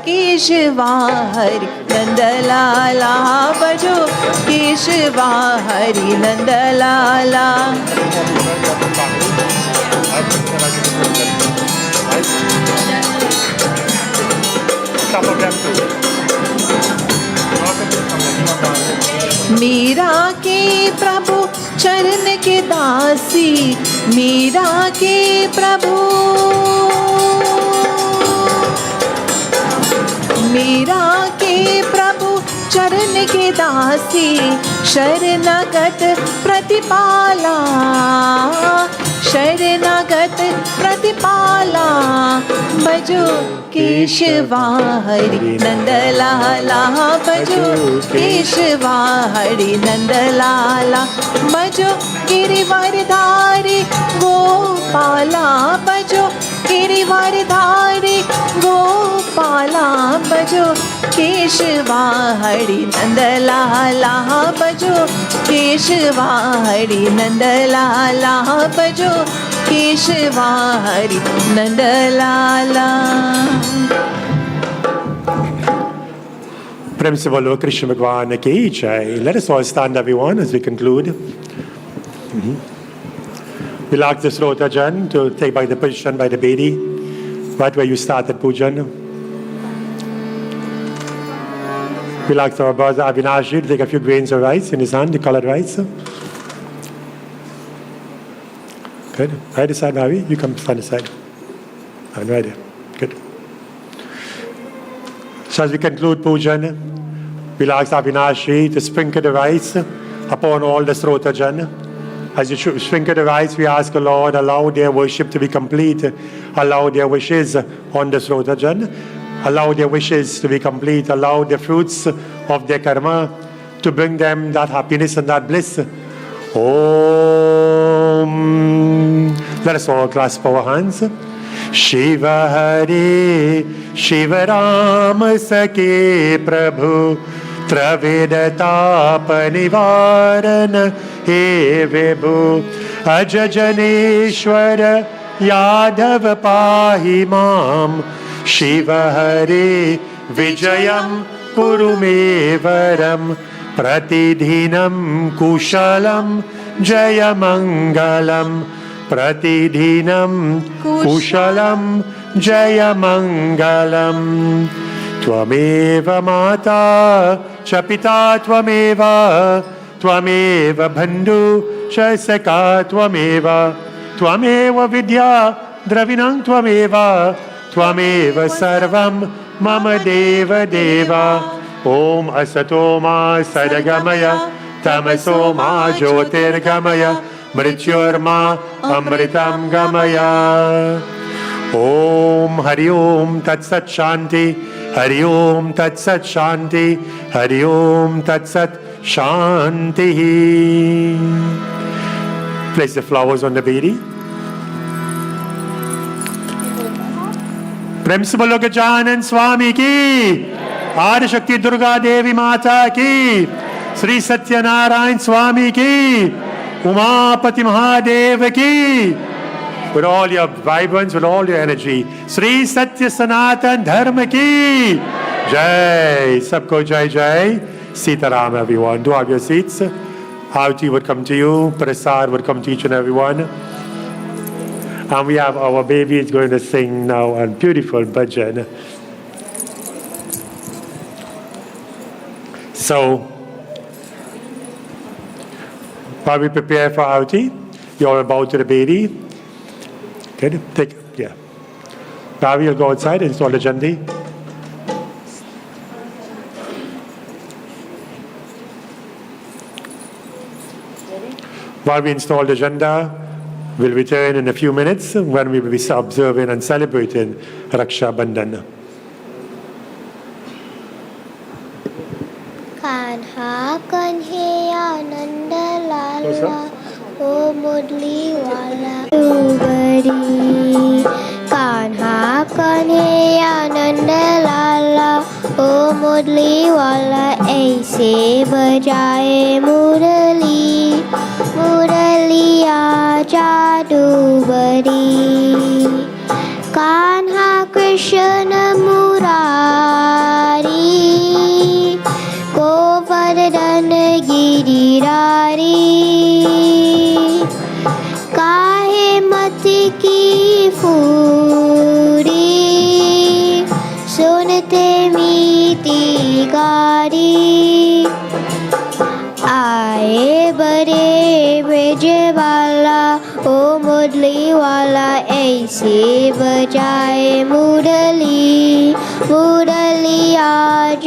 केशवाहरि नंदलाला बजो केशवाहरि नंदलाला मीरा के प्रभु चरण के दासी मीरा के प्रभु मीरा के प्रभु चरण के दासी शरणागत प्रतिपाला शरणागत प्रतिपाला बजो केशवाहरि नंदलाला बजो केशवाहरि नंदलाला बजो गिरिवरधारी गोपाला बजो गिरिवरधारी गोपाला बजो केशवाहरि नंदलाला बजो केशवाहरि नंदलाला बजो केशवाहरि नंदलाला प्रेम से बोलो कृष्ण भगवान की जय. Let us all stand, everyone, as we conclude. We'll ask the Srotajan to take by the position by the Bedi, right where you started pujan. We'll ask our brother Avinashi to take a few grains of rice in his hand, the colored rice. Good. Right aside, Mavi. You come stand aside. And right there. Good. So as we conclude pujan, we'll ask Avinashi to sprinkle the rice upon all the Srotajan. As you sprinkle the rice, we ask the Lord, allow their worship to be complete. Allow their wishes on the Srotajan. Allow their wishes to be complete. Allow the fruits of their karma to bring them that happiness and that bliss. Om. Let us all clasp our hands. Shiva Hari, Shiva Ram Sake Prabhu, Travedata Panivaran He Vibhu, Ajajaneshwara Yadav Pahi Mam, Shiva Hari Vijayam Kurumevaram, Pratidhinam Kushalam Jayamangalam, Pratidhinam Kushalam Jayamangalam. Tvameva Mata Chapita Tvameva, Tvameva Bandhu Chasaka Tvameva, Tvameva Vidya Dravinam Tvameva, Tvameva Sarvam Mama Deva Deva. Om Asatoma Sadagamaya, Tamasoma Jyotirgamaya, Mrityurma Amritam Gamaya. Om Hari Om Tat Sat Shanti. Hari Om Tat Sat Shanti. Hari Om Tat Sat Shanti. Place the flowers on the bedi. प्रेम से बोलो गजानन स्वामी की, आदि शक्ति दुर्गा देवी माता की, श्री सत्य नारायण स्वामी की, उमापति महादेव की. With all your vibrance, with all your energy, Shri सत्य सनातन धर्म की जय. सबको जय जय Sitaram. Everyone, do have your seats. Aarti would come to you, Prasad would come to each and everyone. And we have our baby is going to sing now a beautiful bhajan. So, while we prepare for Aarti, you all bow to the baby. Okay, take, yeah. Bobby will go outside and install the jandi. While we install the janda, we'll return in a few minutes when we will be observing and celebrating Raksha Bandhan. Kanha kanheya nanda lala o mudli wala ubari. Kanha kanheya nanda lala o mudli wala aise bajaye murali. Muraliya jadubari. Kanha Krishna Murari. Govardhan Girirari. Kahe mati ki furi. Sunte miti gari. आए बड़े ब्रजवाला ओ मुरली वाला ऐसे बजाए मुरली. मुरलिया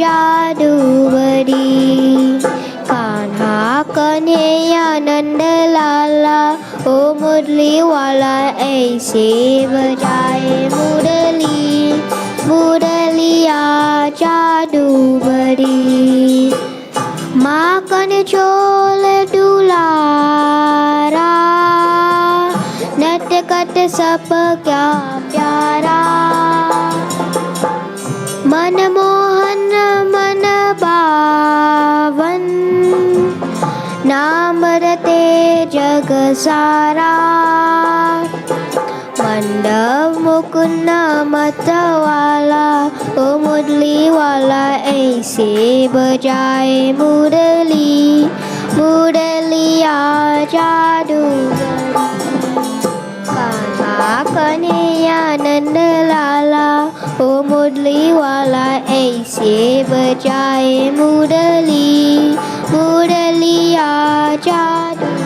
जादूगरी. कान्हा कन्हैया नंद लाला ओ मुरली वाला ऐसे बजाए मुरली. मुरलिया जादूगरी. माँ कनचोल दुलारा. नटखट सब क्या प्यारा. मनमोहन मन पावन. नाम रते जग सारा. मंडप मुकुंद मतवाला ओ मुरली वाला ऐसे बजाए मुरली. मुरलिया जादूगरी. कान्हा कन्हैया नंद लाला ओ मुरली वाला ऐसे बजाए मुरली. मुरलिया जादूगरी.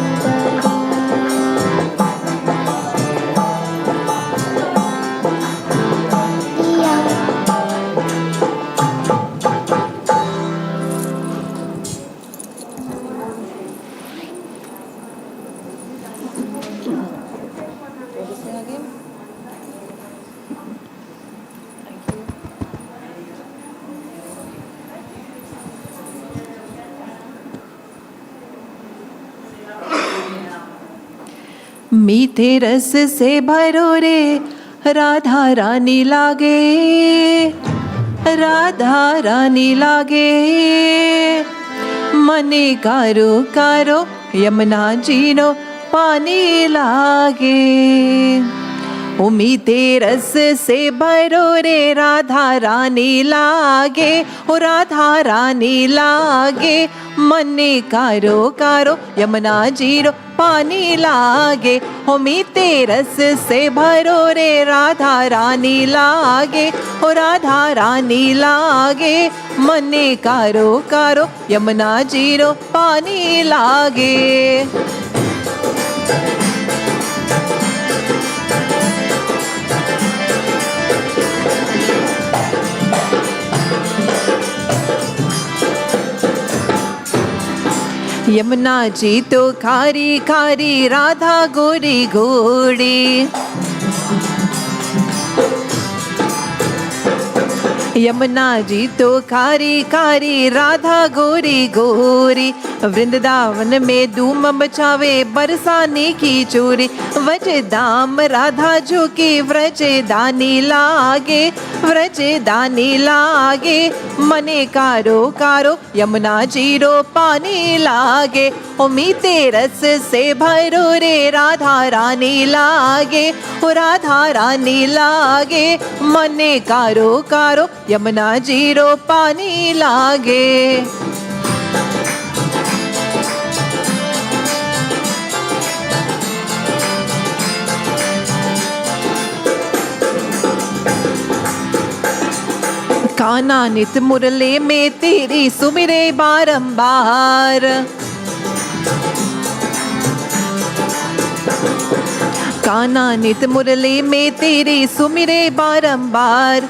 मीठे रस से भरो रे राधा रानी लागे. राधा रानी लागे. मने कारो कारो यमुना जीनो पानी लागे. मीठे रस से भरो रे राधा रानी लागे. ओ राधा रानी लागे. मने कारो कारो यमुना जीरो पानी लागे. हो मीठे रस से भरो रे राधा रानी लागे. हो राधा रानी लागे. मने कारो कारो यमुना जीरो पानी लागे. यमुना जी तो खारी खारी राधा गोरी गोरी. यमुना जी तो खारी खारी, राधा गोरी गोरी, वृंदावन में धूम मचावे बरसाने की चोरी। व्रज धाम राधा झुकी, व्रज दानी लागे, व्रज दानी लागे, मने कारो कारो, यमुना जीरो पानी लागे। मीते रस से भरो रे, राधा रानी लागे, ओ राधा रानी लागे, मने कारो कारो, यमुना जीरो पानी लागे। काना नित मुरले में तेरी सुमिरे बारंबार, काना नित मुरली में तेरी सुमिरे बारंबार।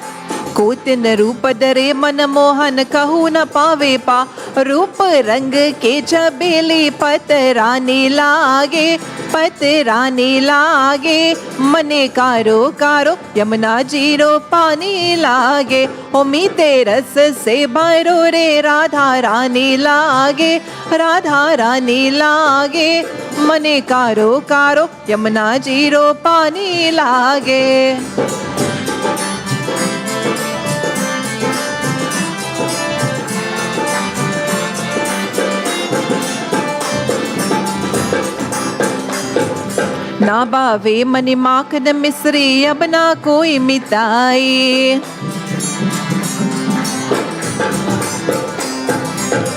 कोतिन रूप दरे मन मोहन, कहू न पावे पा, रूप रंग के छबेली, पतरानी लागे, पतरानी लागे, मने कारो कारो, यमुना जीरो पानी लागे। मीते रस से भरो रे, राधा रानी लागे, राधा रानी लागे, मने कारो कारो, यमुना जीरो पानी लागे। ना बावे मनि माखन मिश्री, अब ना कोई मिताई,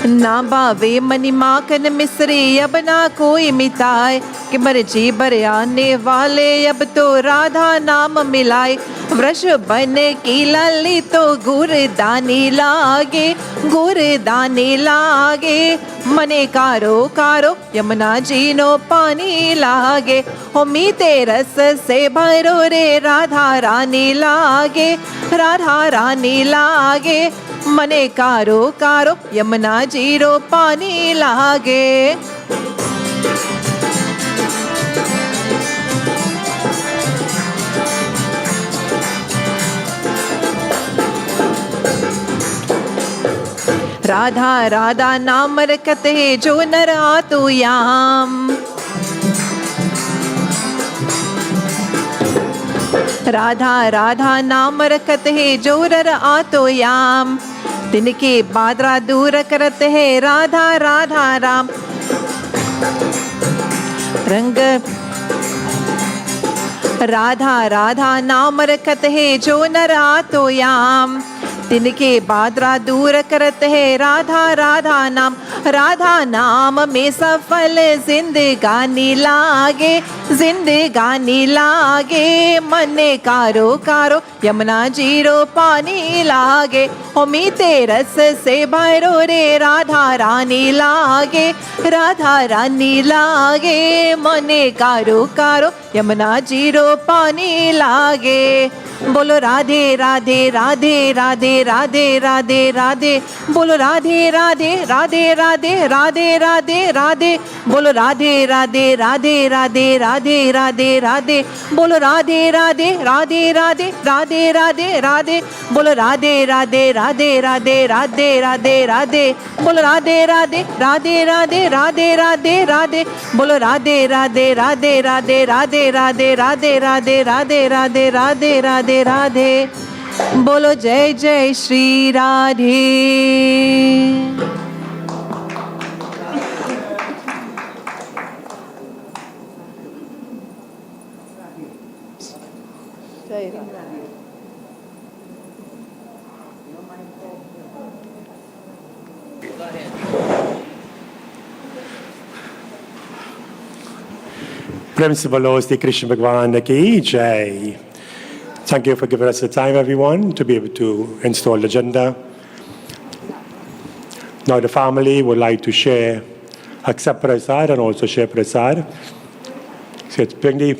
ना बावे मनि माखन मिश्री, अब ना कोई मिताए। कि मर्जी बर आने वाले, अब तो राधा नाम मिलाए। वृष बन की लली तो गुरदानी लागे, गुरदानी लागे, मने कारो कारो, यमुना जीनो पानी लागे। मीते रस से भरो रे, राधा रानी लागे, राधा रानी लागे, मने कारो कारो, यमुना जीरो पानी लागे। राधा राधा नाम रखत है, जो नर आतु याम, राधा राधा नाम रखत है, जो नर आतो याम। तिनके बादरा दूर करत है, राधा राधा राम। रंग राधा राधा नाम रखत है, जो नर आतो याम। तिनके बादरा दूर करत है, राधा राधा नाम। राधा नाम में सफल जिंदगानी लागे, जिंदगानी लागे, मने कारो कारो, यमुना जीरो पानी लागे। मीते रस से भरो रे, राधा रानी लागे, राधा रानी लागे, मने कारो कारो, यमुना जीरो पानी लागे। बोलो राधे राधे राधे राधे राधे राधे राधे, बोलो राधे राधे राधे राधे राधे राधे राधे, बोलो राधे राधे राधे राधे राधे राधे राधे, बोलो राधे राधे राधे राधे राधे राधे राधे, बोलो राधे राधे राधे राधे राधे राधे राधे, बोलो राधे राधे राधे राधे राधे राधे राधे, बोलो राधे राधे राधे राधे राधे राधे राधे राधे राधे राधे राधे राधे राधे। बोलो जय जय श्री राधे। प्रेम से बोलो श्री कृष्ण भगवान की जय। Thank you for giving us the time, everyone, to be able to install the agenda. Now the family would like to share, accept prasad and also share prasad. So let's bring the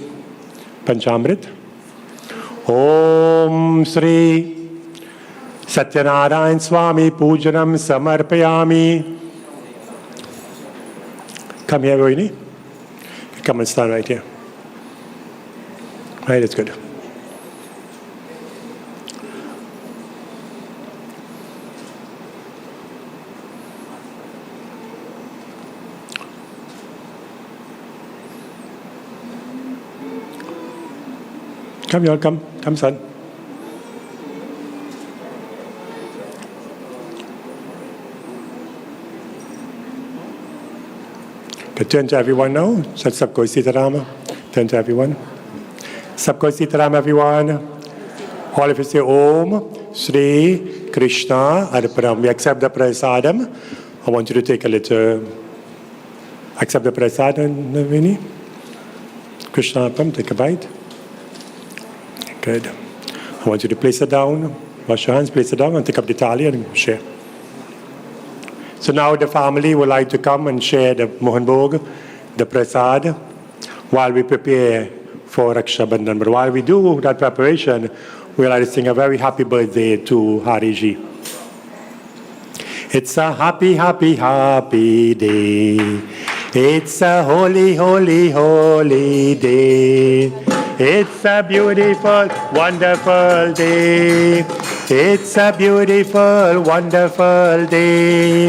Panchamrit. Om Sri Satya narayan Swami Pujanam Samarpayami. Come here, Rohini. Come and stand right here. Right, that's good. Come, you all come. Come, son. Turn to everyone now. Sabko Sitaram. Turn to everyone. Sabko Sitaram, everyone. All of you say Om Shri Krishna Arpanam. We accept the prasadam. I want you to take a little. Accept the prasadam, Navini. Krishna Arpanam. Take a bite. Good. I want you to place it down. Wash your hands, place it down, and take up the thali and share. So now the family would like to come and share the Mohan Bhog, the prasad, while we prepare for Raksha Bandhan. But while we do that preparation, we like to sing a very happy birthday to Hariji. It's a happy, happy, happy day. It's a holy, holy, holy day. It's a beautiful, wonderful day. It's a beautiful, wonderful day.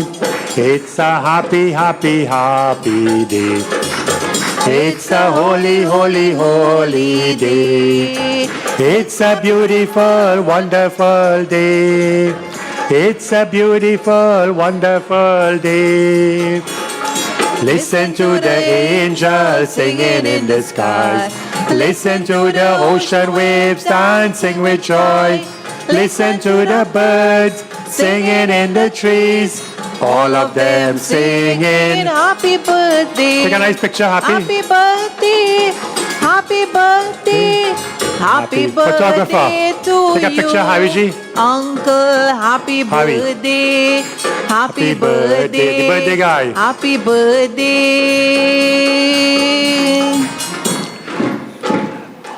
It's a happy, happy, happy day. It's a holy, holy, holy day. It's a beautiful, wonderful day. It's a beautiful, wonderful day. Listen to the angels singing in the skies. Listen to the ocean waves dancing with joy. Listen to the birds singing in the trees. All of them singing happy birthday. Take a nice picture, happy. Happy birthday. Happy birthday. Happy birthday Photographer. to Take a you. picture, Hariji. Uncle, happy Harry. birthday. Happy Happy birthday. birthday. The birthday guy. Happy birthday.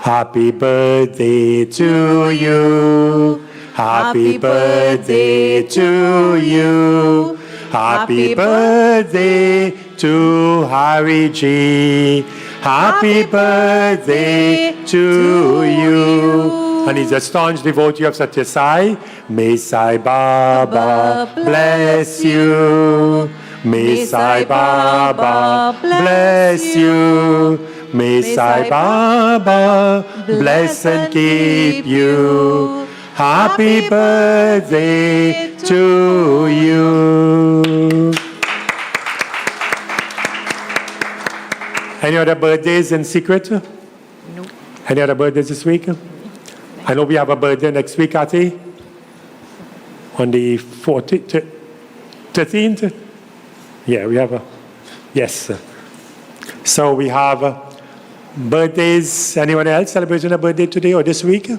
Happy birthday to you. Happy birthday to you. Happy birthday to Hariji. Happy birthday to you. And he's a staunch devotee of Satya Sai. May Sai Baba bless you. May Sai Baba bless you. May Sai Baba bless and keep you. Happy birthday to you. Any other birthdays in secret? No. Any other birthdays this week? I know we have a birthday next week, Ati. On the 14th, 13th? Yeah, we have a, yes. So we have birthdays. Anyone else celebrating a birthday today or this week?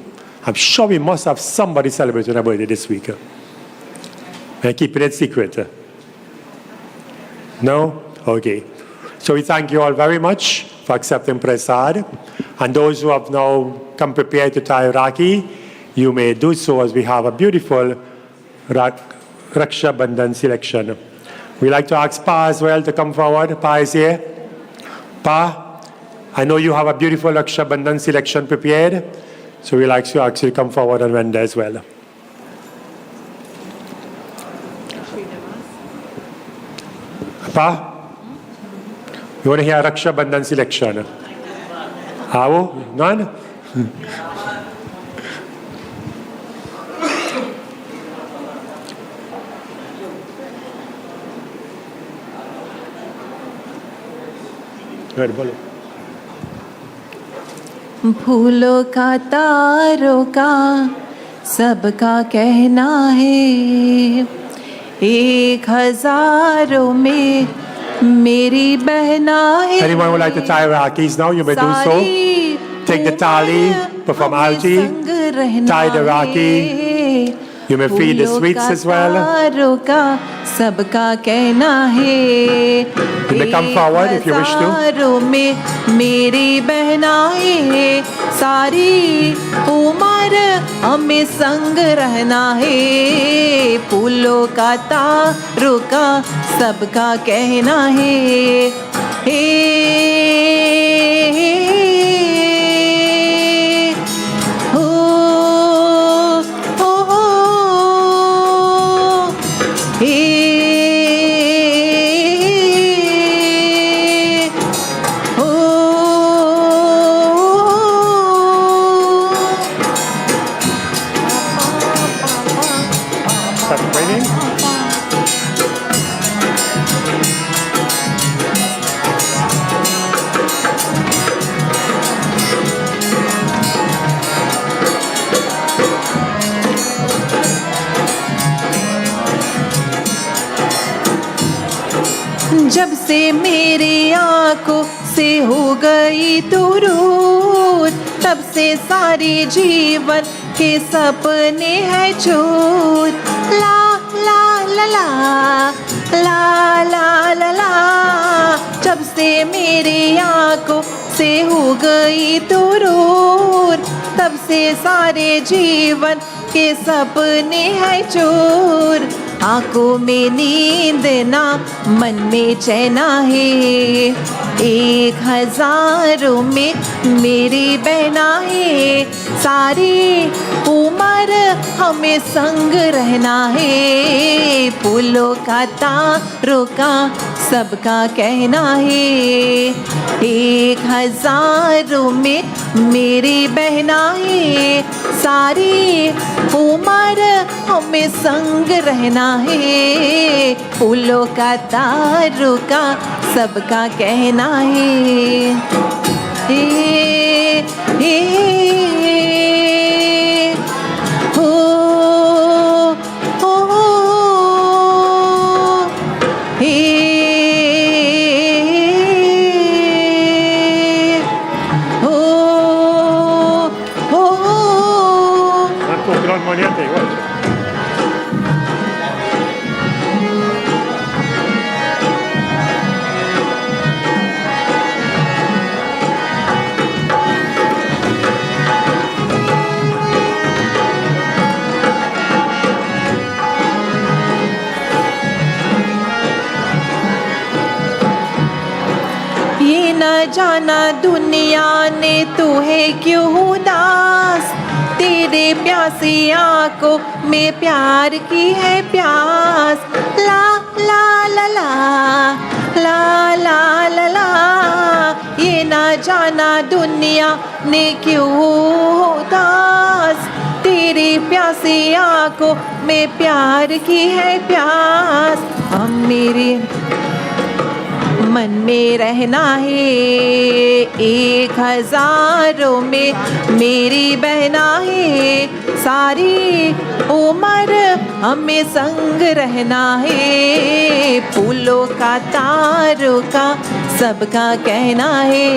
I'm sure we must have somebody celebrating a birthday this week. And keeping it secret. No? Okay. So we thank you all very much for accepting prasad. And those who have now come prepared to tie Rakhi, you may do so as we have a beautiful Raksha Bandhan selection. We like to ask Pa as well to come forward. Pa is here. Pa, I know you have a beautiful Raksha Bandhan selection prepared. So we like to ask you to come forward and render as well. Pa, you want to hear Raksha Bandhan selection? How? None? फूलों का तारों का सबका कहना है 1000 में मेरी बहना है. Anyone would like to tie Rakhis now? You may do so. Take the tali, perform Alti, tie the Rakhi. You may feed the sweets as well. सबका कहना है. You may come forward if you wish to. में मेरी बहनाएं सारी उम्र हमें संग रहना है. फूलों का तारों का सबका कहना है. जब से मेरी आंखों से हो गई दूर, तब से सारे जीवन के सपने हैं चूर। ला ला ला ला ला ला ला ला, जब से मेरी आंखों से हो गई दूर, तब से सारे जीवन के सपने हैं चूर। आंखों में नींद ना, मन में चैना है, 1000 में मेरी बहना है। सारी उम्र हमें संग रहना है, फूलों का तारों का सबका कहना है। 1000 में मेरी बहना है, सारी उम्र हमें संग रहना है, फूलों का तारों का सबका कहना है। हे हो हो हे हो हो। ये न जाना दुनिया ने तुहे क्यों उदास, तेरे प्यासी आंखों में प्यार की है प्यास। ला ला ला ला ला ला ला ला, ये न जाना दुनिया ने क्यों उदास, तेरी प्यासी आंखों में प्यार की है प्यास। हम मेरे मन में रहना है, 1000 में मेरी बहना है। सारी उम्र हमें संग रहना है, फूलों का तारों का सबका कहना है।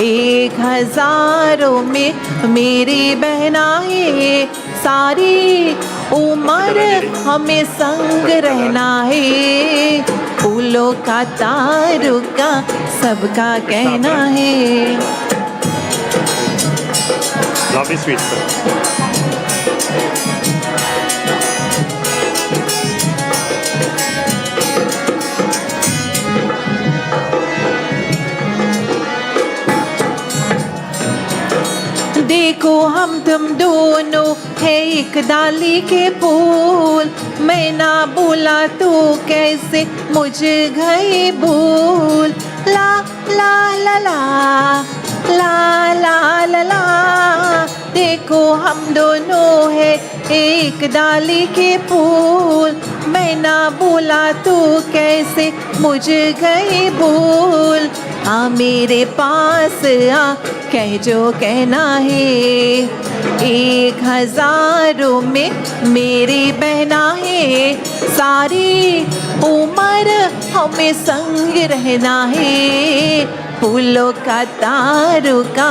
1000 में मेरी बहना है, सारी उम्र हमें संग रहना है, फूलों का तारों का सबका कहना है। Lovely sweet sir. देखो हम तुम दोनों है एक डाली के फूल, मैं ना बोला तो कैसे मुझ गए भूल। ला ला ला ला ला ला ला ला, देखो हम दोनों है एक डाली के फूल, मैं ना बोला तो कैसे मुझ गए भूल। आ मेरे पास आ कह जो कहना है, 1000 में मेरी बहना है। सारी उम्र हमें संग रहना है, फूलों का तारों का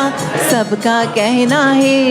सबका कहना है।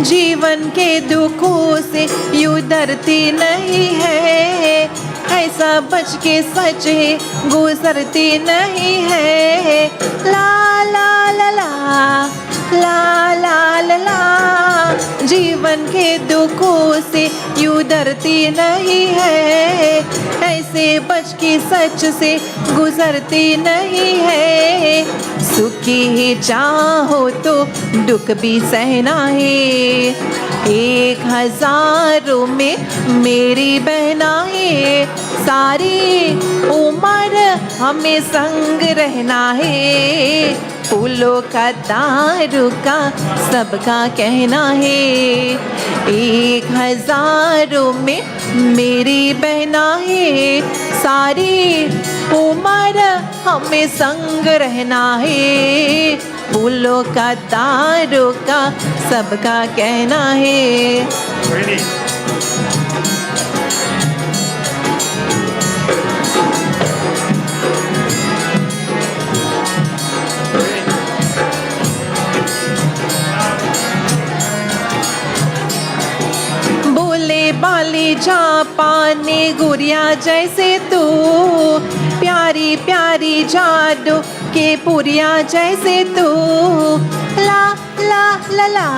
जीवन के दुखों से यूं डरती नहीं है, ऐसा बच के सच है गुजरती नहीं है। ला ला ला ला ला ला ला ला, जीवन के दुखों से यूं डरती नहीं है, ऐसे बच के सच से गुजरती नहीं है। सुखी ही चाहो तो दुख भी सहना है, 1000 में मेरी बहना है, सारी उम्र हमें संग रहना है। फूलों का दारू का सबका कहना है, 1000 में मेरी बहना है, सारी उम्र हमें संग रहना है। फूलों का दारू का सबका कहना है। बाली जापानी गुड़िया जैसे तू, प्यारी प्यारी जादू के पुरिया जैसे तू, ला ला ला ला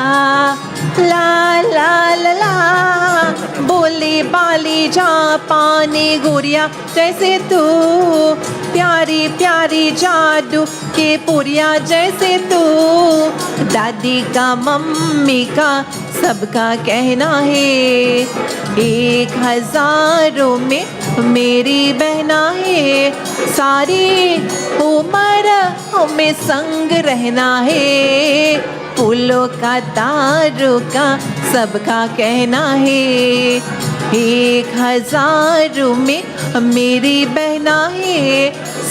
ला ला ला ला। बोली बाली जापानी गुड़िया जैसे तू, प्यारी प्यारी जादू के पुरिया जैसे तू। दादी का मम्मी का सबका कहना है, 1000 में मेरी बहना है, सारी उम्र हमें संग रहना है। फूलों का दारू का सबका कहना है, 1000 में मेरी बहना है,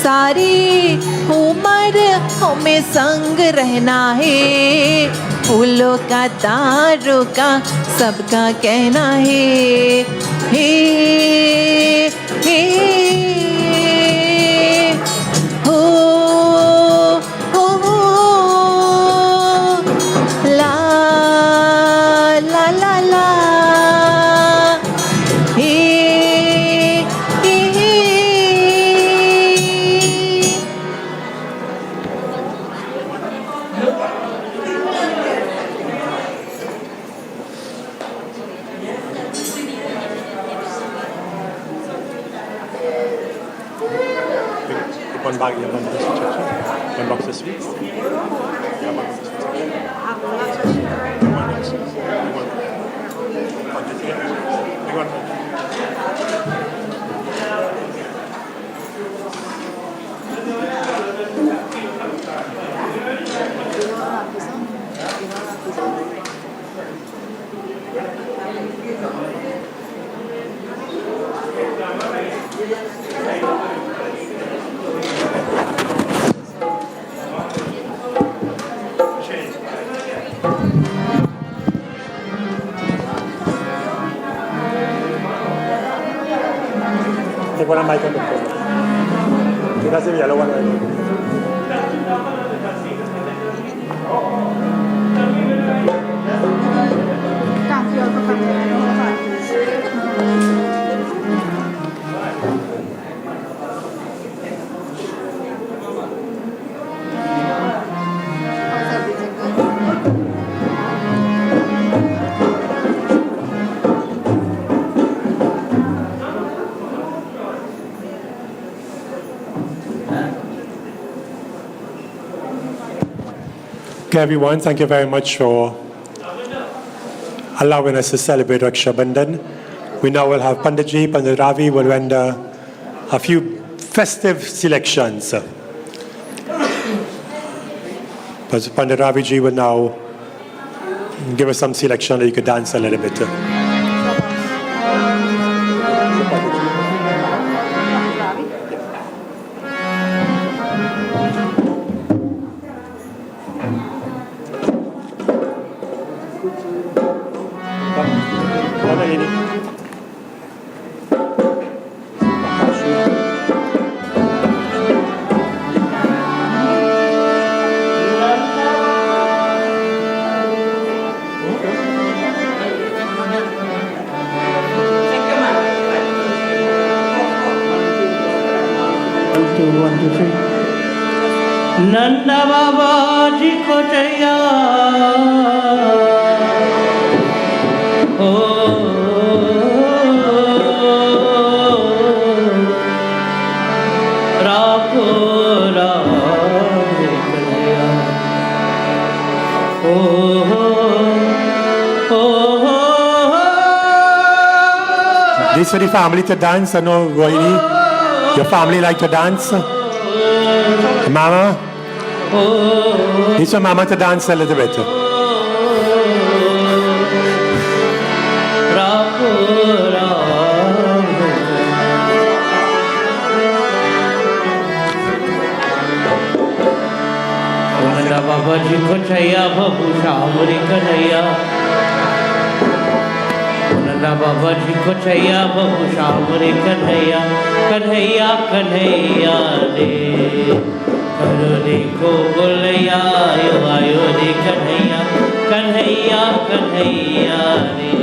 सारी उम्र हमें संग रहना है। फूलों का दारू का सबका कहना है, हे हे हो हो ला ला ला ला हे हे। One bag, one box of sweets. Take one of my conductors. That's the yellow one right there. Okay, everyone, thank you very much for allowing us to celebrate Raksha Bandhan. We now will have Panditji, Pandit Ravi will render a few festive selections. Pandit Ravi ji will now give us some selection that you could dance a little bit. Nanda बाबा जी को जया राखो राधे कन्हैया ओ This for the family to dance. I know, Rohini, your family like to dance. Mama, this for Mama to dance a little bit. राखो राधे कन्हैया बाबा जी को छैया बबू शामरी कन्हैया बाबा जी को छैया बबू शामरी कन्हैया कन्हैया कन्हैया रे करो रे को बोलैया आयो आयो रे कन्हैया कन्हैया कन्हैया रे